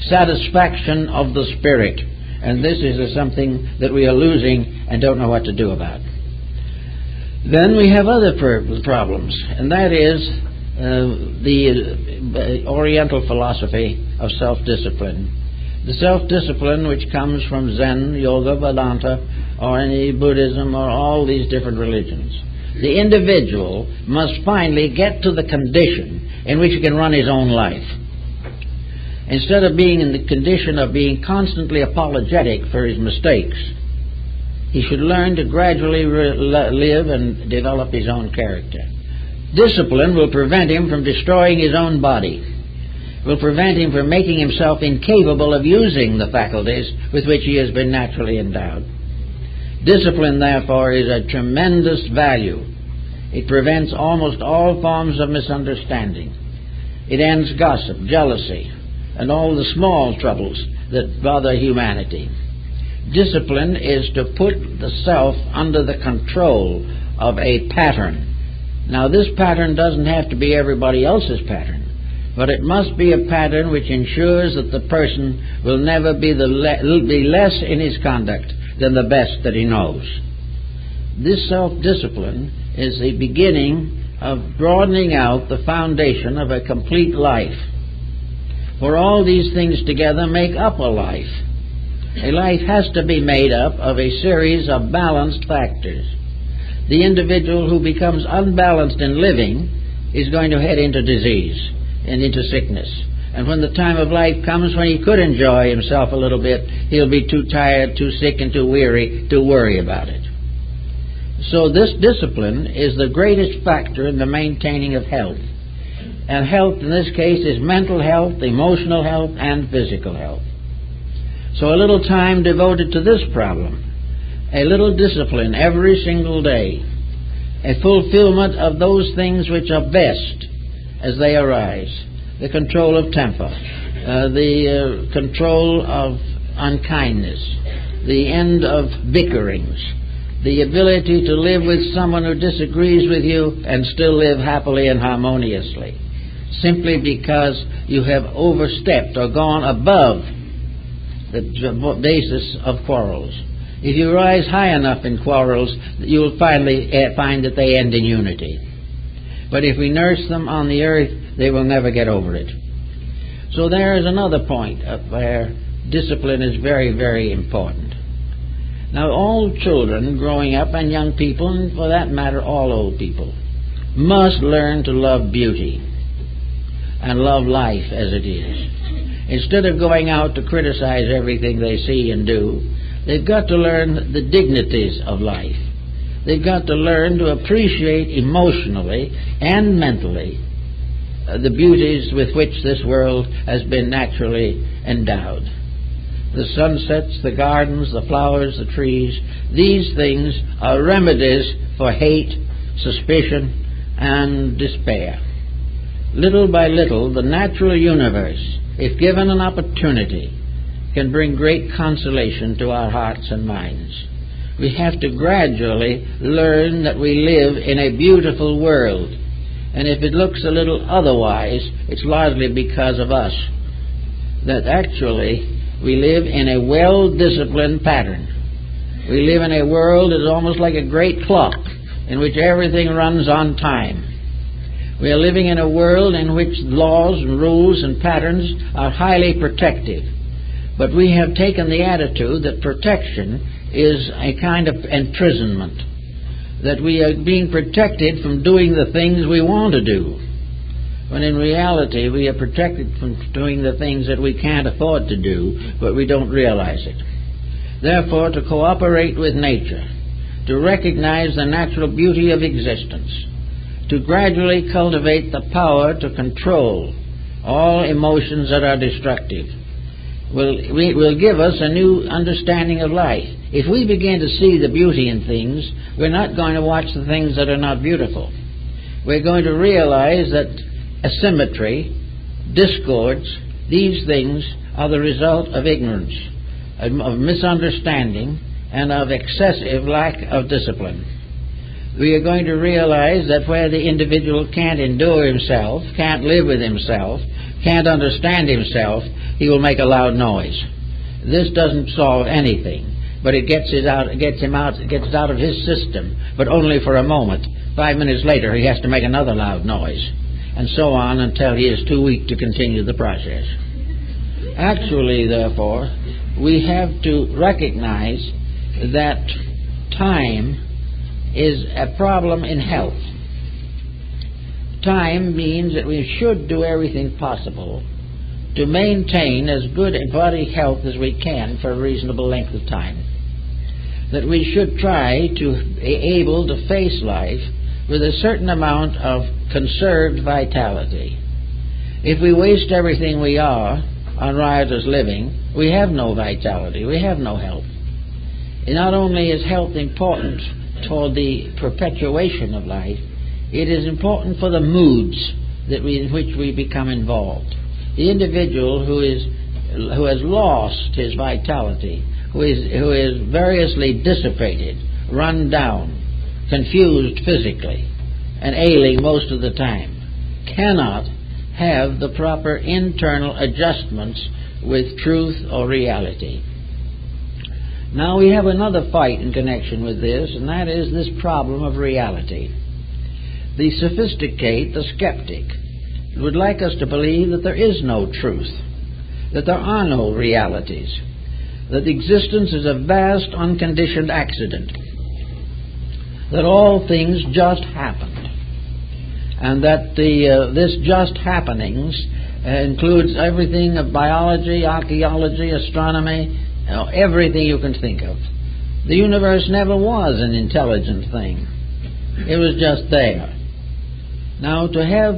satisfaction of the spirit. And this is something that we are losing and don't know what to do about. Then we have other problems, and that is the Oriental philosophy of self-discipline. The self-discipline which comes from Zen, Yoga, Vedanta, or any Buddhism, or all these different religions. The individual must finally get to the condition in which he can run his own life. Instead of being in the condition of being constantly apologetic for his mistakes, he should learn to gradually live and develop his own character. Discipline will prevent him from destroying his own body, will prevent him from making himself incapable of using the faculties with which he has been naturally endowed. Discipline, therefore, is a tremendous value. It prevents almost all forms of misunderstanding. It ends gossip, jealousy, and all the small troubles that bother humanity. Discipline is to put the self under the control of a pattern. Now, this pattern doesn't have to be everybody else's pattern, but it must be a pattern which ensures that the person will never be less in his conduct than the best that he knows. This self-discipline is the beginning of broadening out the foundation of a complete life. For all these things together make up a life. A life has to be made up of a series of balanced factors. The individual who becomes unbalanced in living is going to head into disease and into sickness. And when the time of life comes when he could enjoy himself a little bit, he'll be too tired, too sick, and too weary to worry about it. So this discipline is the greatest factor in the maintaining of health. And health in this case is mental health, emotional health, and physical health. So a little time devoted to this problem, a little discipline every single day, a fulfillment of those things which are best as they arise, the control of temper, the control of unkindness, the end of bickerings, the ability to live with someone who disagrees with you and still live happily and harmoniously, simply because you have overstepped or gone above the basis of quarrels. If you rise high enough in quarrels, you will finally find that they end in unity. But if we nurse them on the earth, they will never get over it. So there is another point where discipline is very, very important. Now, all children growing up, and young people, and for that matter, all old people, must learn to love beauty and love life as it is. Instead of going out to criticize everything they see and do, they've got to learn the dignities of life. They've got to learn to appreciate emotionally and mentally the beauties with which this world has been naturally endowed. The sunsets, the gardens, the flowers, the trees, these things are remedies for hate, suspicion, and despair. Little by little, the natural universe, if given an opportunity, can bring great consolation to our hearts and minds. We have to gradually learn that we live in a beautiful world, and if it looks a little otherwise, it's largely because of us. That actually we live in a well-disciplined pattern. We live in a world that is almost like a great clock in which everything runs on time. We are living in a world in which laws and rules and patterns are highly protective. But we have taken the attitude that protection is a kind of imprisonment, that we are being protected from doing the things we want to do, when in reality we are protected from doing the things that we can't afford to do, but we don't realize it. Therefore, to cooperate with nature, to recognize the natural beauty of existence, to gradually cultivate the power to control all emotions that are destructive, will give us a new understanding of life. If we begin to see the beauty in things, we're not going to watch the things that are not beautiful. We're going to realize that asymmetry, discords, these things are the result of ignorance, of misunderstanding, and of excessive lack of discipline. We are going to realize that where the individual can't endure himself, can't live with himself, can't understand himself, he will make a loud noise. This doesn't solve anything, but it gets it out of his system, but only for a moment. 5 minutes later, he has to make another loud noise, and so on until he is too weak to continue the process. Actually, therefore, we have to recognize that time is a problem in health. Time means that we should do everything possible to maintain as good a body health as we can for a reasonable length of time. That we should try to be able to face life with a certain amount of conserved vitality. If we waste everything we are on riotous living, we have no vitality, we have no health. And not only is health important toward the perpetuation of life, it is important for the moods in which we become involved. The individual who has lost his vitality, who is variously dissipated, run down, confused physically, and ailing most of the time, cannot have the proper internal adjustments with truth or reality. Now we have another fight in connection with this, and that is this problem of reality. The sophisticate, the skeptic, would like us to believe that there is no truth, that there are no realities, that existence is a vast unconditioned accident, that all things just happened, and that this just happenings includes everything of biology, archaeology, astronomy, everything you can think of. The universe never was an intelligent thing. It was just there. Now, to have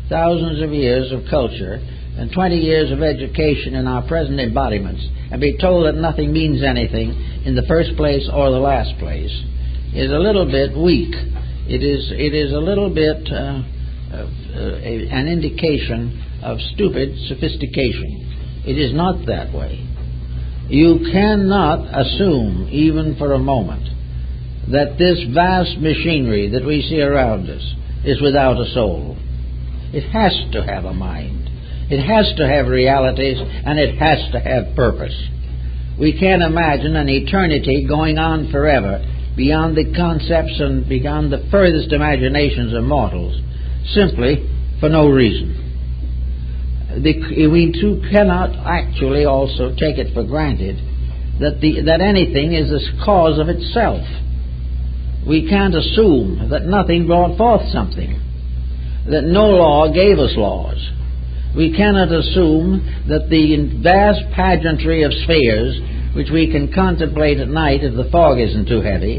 thousands of years of culture and 20 years of education in our present embodiments and be told that nothing means anything in the first place or the last place is a little bit weak. It is a little bit an indication of stupid sophistication. It is not that way. You cannot assume, even for a moment, that this vast machinery that we see around us is without a soul. It has to have a mind. It has to have realities, and it has to have purpose. We can't imagine an eternity going on forever beyond the concepts and beyond the furthest imaginations of mortals, simply for no reason. we too cannot actually also take it for granted that anything is the cause of itself. We can't assume that nothing brought forth something, that no law gave us laws. We cannot assume that the vast pageantry of spheres, which we can contemplate at night if the fog isn't too heavy,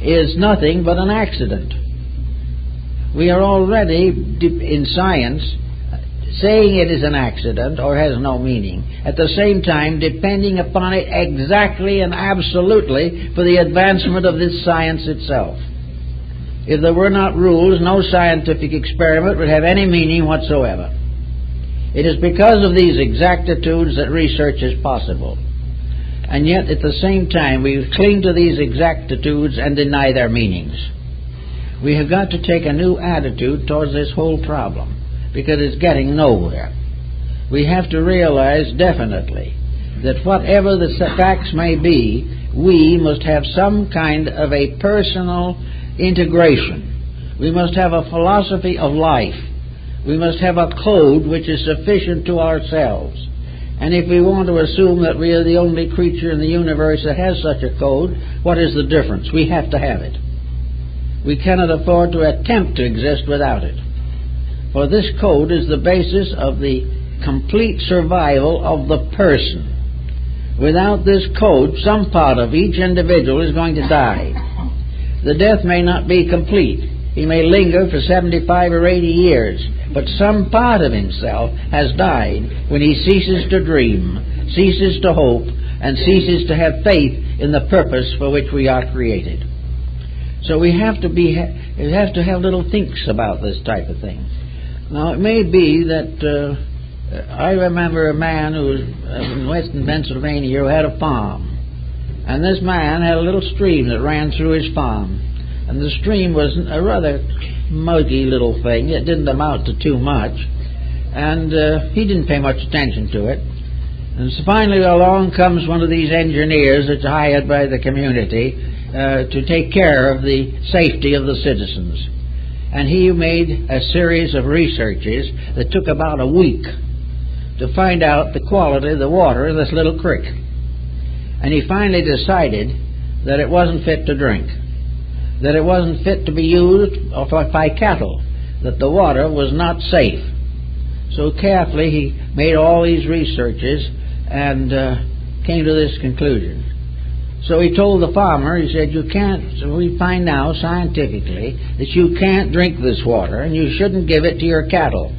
is nothing but an accident. We are already, in science, saying it is an accident or has no meaning, at the same time depending upon it exactly and absolutely for the advancement of this science itself. If there were not rules, no scientific experiment would have any meaning whatsoever. It is because of these exactitudes that research is possible. And yet, at the same time, we cling to these exactitudes and deny their meanings. We have got to take a new attitude towards this whole problem, because it's getting nowhere. We have to realize definitely that whatever the facts may be, we must have some kind of a personal integration. We must have a philosophy of life. We must have a code which is sufficient to ourselves. And if we want to assume that we are the only creature in the universe that has such a code, what is the difference? We have to have it. We cannot afford to attempt to exist without it. For this code is the basis of the complete survival of the person. Without this code, some part of each individual is going to die. The death may not be complete. He may linger for 75 or 80 years, but some part of himself has died when he ceases to dream, ceases to hope, and ceases to have faith in the purpose for which we are created. So we have to have little thinks about this type of thing. Now, it may be that I remember a man who was in western Pennsylvania who had a farm. And this man had a little stream that ran through his farm. And the stream was a rather muggy little thing. It didn't amount to too much. And he didn't pay much attention to it. And so finally along comes one of these engineers that's hired by the community to take care of the safety of the citizens. And he made a series of researches that took about a week to find out the quality of the water in this little creek. And he finally decided that it wasn't fit to drink, that it wasn't fit to be used by cattle, that the water was not safe. So carefully he made all these researches and came to this conclusion. So he told the farmer, he said, we find now scientifically that you can't drink this water and you shouldn't give it to your cattle.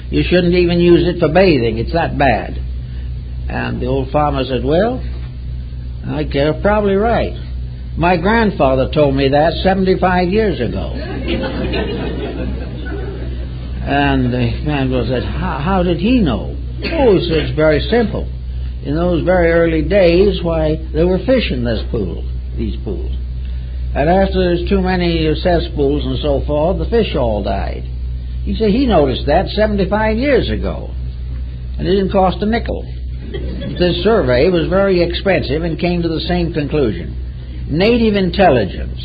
You shouldn't even use it for bathing. It's that bad. And the old farmer said, well, you're probably right. My grandfather told me that 75 years ago. And the man said, how did he know? Oh, he said, it's very simple. In those very early days, why, there were fish in these pools. And after there's too many cesspools and so forth, the fish all died. He said he noticed that 75 years ago. And it didn't cost a nickel. This survey was very expensive and came to the same conclusion. Native intelligence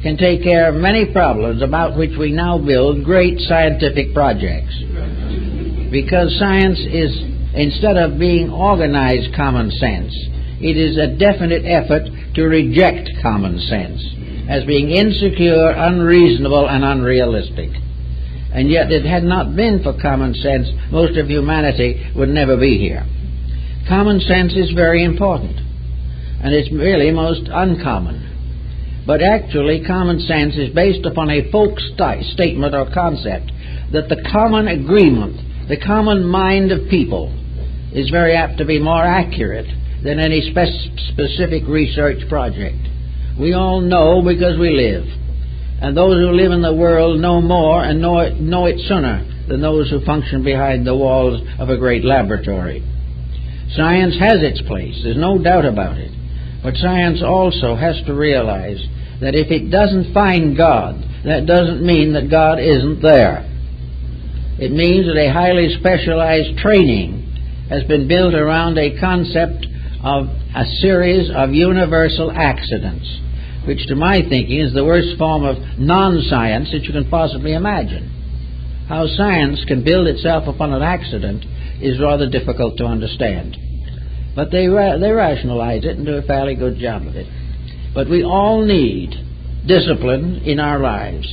can take care of many problems about which we now build great scientific projects. Because science is, instead of being organized common sense, it is a definite effort to reject common sense as being insecure, unreasonable, and unrealistic. And yet, it had not been for common sense, most of humanity would never be here. Common sense is very important, and it's really most uncommon. But actually, common sense is based upon a folk statement or concept that the common agreement, the common mind of people, is very apt to be more accurate than any specific research project. We all know because we live. And those who live in the world know more and know it sooner than those who function behind the walls of a great laboratory. Science has its place, there's no doubt about it. But science also has to realize that if it doesn't find God, that doesn't mean that God isn't there. It means that a highly specialized training has been built around a concept of a series of universal accidents, which to my thinking is the worst form of non-science that you can possibly imagine. How science can build itself upon an accident is rather difficult to understand. But they rationalize it and do a fairly good job of it. But we all need discipline in our lives.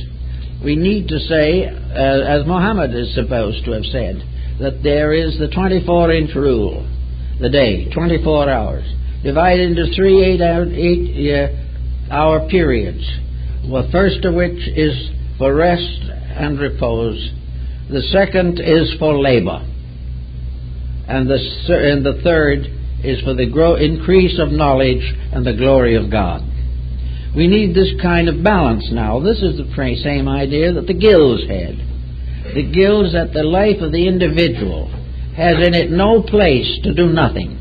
We need to say, as Muhammad is supposed to have said, that there is the 24-inch rule, the day, 24 hours, divided into 3 8-hour periods. The first of which is for rest and repose. The second is for labor. And the third is for the increase of knowledge and the glory of God. We need this kind of balance now. This is the same idea that the Gills had. The Gills, that the life of the individual has in it no place to do nothing.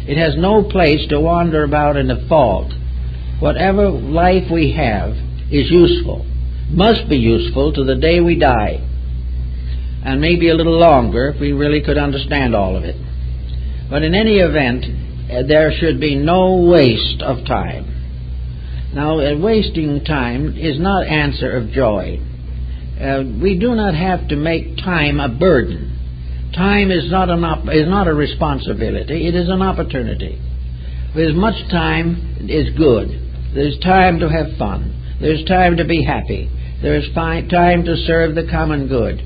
It has no place to wander about in a fog. Whatever life we have is useful, must be useful to the day we die, and maybe a little longer if we really could understand all of it. But in any event, there should be no waste of time. Now, wasting time is not answer of joy. We do not have to make time a burden. Time is not a responsibility. It is an opportunity. There's much time is good. There's time to have fun. There's time to be happy. There's time to serve the common good.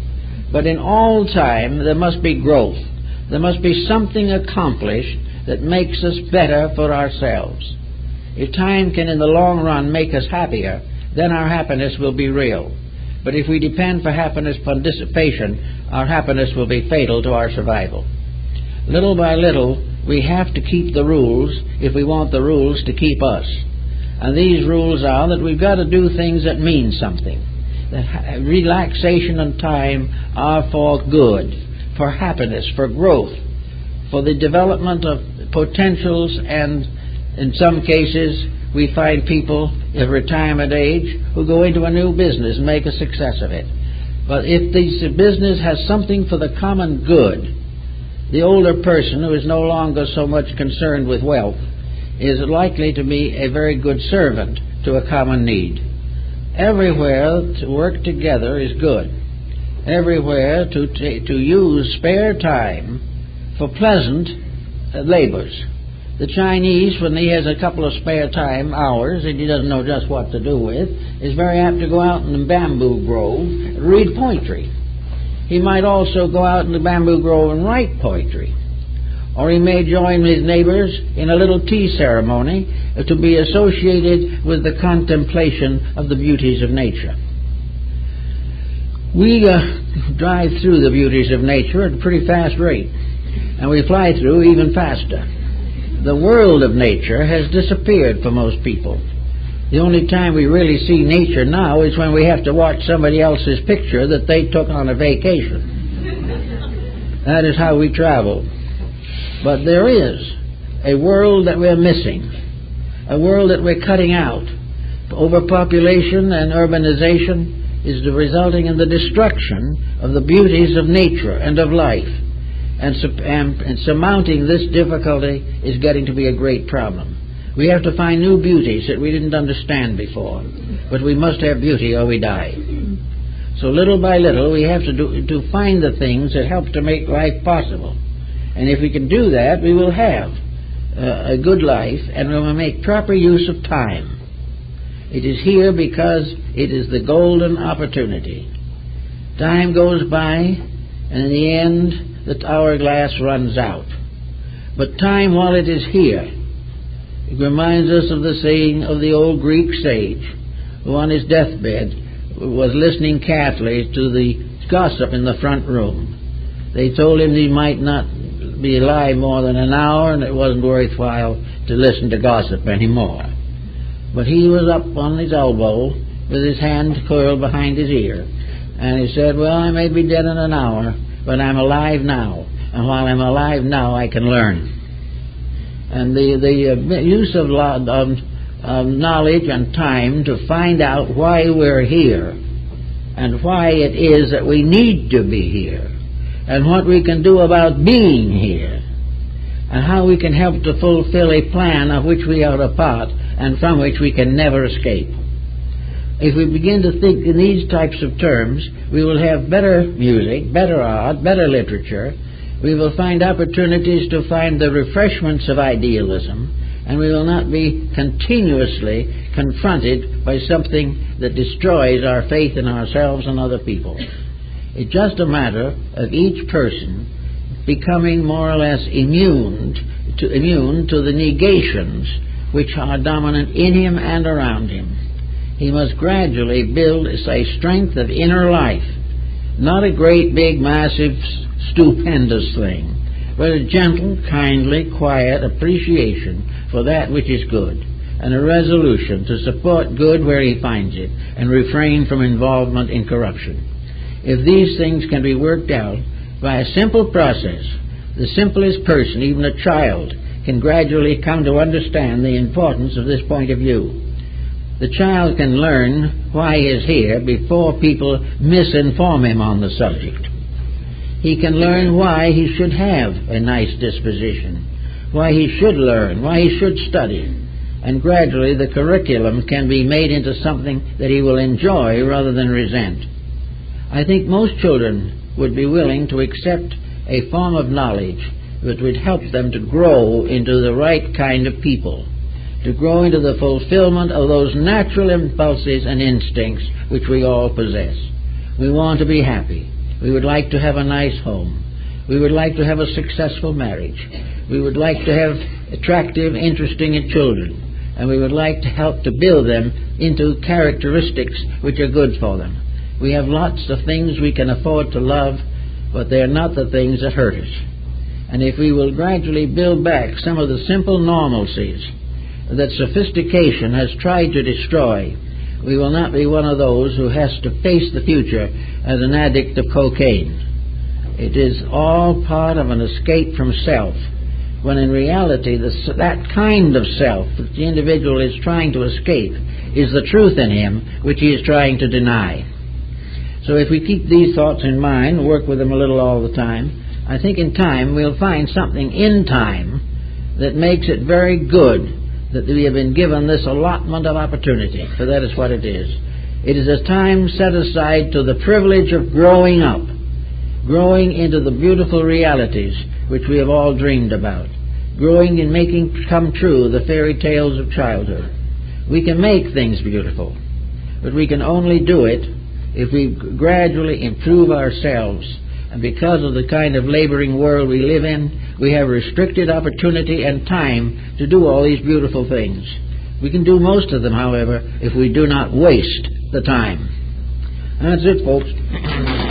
But in all time, there must be growth. There must be something accomplished that makes us better for ourselves. If time can in the long run make us happier, then our happiness will be real. But if we depend for happiness upon dissipation, our happiness will be fatal to our survival. Little by little, we have to keep the rules if we want the rules to keep us. And these rules are that we've got to do things that mean something. That relaxation and time are for good, for happiness, for growth, for the development of potentials, and in some cases we find people of retirement age who go into a new business and make a success of it. But if this business has something for the common good, the older person who is no longer so much concerned with wealth is likely to be a very good servant to a common need. Everywhere to work together is good. Everywhere to use spare time for pleasant labors. The Chinese, when he has a couple of spare time hours and he doesn't know just what to do with, is very apt to go out in the bamboo grove and read poetry. He might also go out in the bamboo grove and write poetry. Or he may join his neighbors in a little tea ceremony to be associated with the contemplation of the beauties of nature. We drive through the beauties of nature at a pretty fast rate, and we fly through even faster. The world of nature has disappeared for most people. The only time we really see nature now is when we have to watch somebody else's picture that they took on a vacation. That is how we travel. But there is a world that we're missing, a world that we're cutting out. Overpopulation and urbanization is resulting in the destruction of the beauties of nature and of life. And surmounting this difficulty is getting to be a great problem. We have to find new beauties that we didn't understand before. But we must have beauty or we die. So little by little we have to find the things that help to make life possible. And if we can do that, we will have a good life, and we will make proper use of time. It is here because it is the golden opportunity. Time goes by, and in the end, the hourglass runs out. But time, while it is here, it reminds us of the saying of the old Greek sage, who on his deathbed was listening carefully to the gossip in the front room. They told him he might not be alive more than an hour, and it wasn't worthwhile to listen to gossip anymore. But he was up on his elbow with his hand curled behind his ear, and he said, well, I may be dead in an hour, but I'm alive now, and while I'm alive now I can learn. And the use of knowledge and time to find out why we're here, and why it is that we need to be here, and what we can do about being here, and how we can help to fulfill a plan of which we are a part and from which we can never escape. If we begin to think in these types of terms, we will have better music, better art, better literature, We will find opportunities to find the refreshments of idealism, and we will not be continuously confronted by something that destroys our faith in ourselves and other people. It's just a matter of each person becoming more or less immune to the negations which are dominant in him and around him. He must gradually build a strength of inner life, not a great, big, massive, stupendous thing, but a gentle, kindly, quiet appreciation for that which is good, and a resolution to support good where he finds it, and refrain from involvement in corruption. If these things can be worked out by a simple process, the simplest person, even a child, can gradually come to understand the importance of this point of view. The child can learn why he is here before people misinform him on the subject. He can learn why he should have a nice disposition, why he should learn, why he should study, and gradually the curriculum can be made into something that he will enjoy rather than resent. I think most children would be willing to accept a form of knowledge that would help them to grow into the right kind of people, to grow into the fulfillment of those natural impulses and instincts which we all possess. We want to be happy. We would like to have a nice home. We would like to have a successful marriage. We would like to have attractive, interesting children. And we would like to help to build them into characteristics which are good for them. We have lots of things we can afford to love, but they are not the things that hurt us. And if we will gradually build back some of the simple normalcies that sophistication has tried to destroy, we will not be one of those who has to face the future as an addict of cocaine. It is all part of an escape from self, when in reality that kind of self that the individual is trying to escape is the truth in him which he is trying to deny. So if we keep these thoughts in mind, work with them a little all the time, I think in time we'll find something in time that makes it very good that we have been given this allotment of opportunity, for that is what it is. It is a time set aside to the privilege of growing up, growing into the beautiful realities which we have all dreamed about, growing and making come true the fairy tales of childhood. We can make things beautiful, but we can only do it if we gradually improve ourselves. And because of the kind of laboring world we live in, we have restricted opportunity and time to do all these beautiful things. We can do most of them, however, if we do not waste the time. That's it, folks.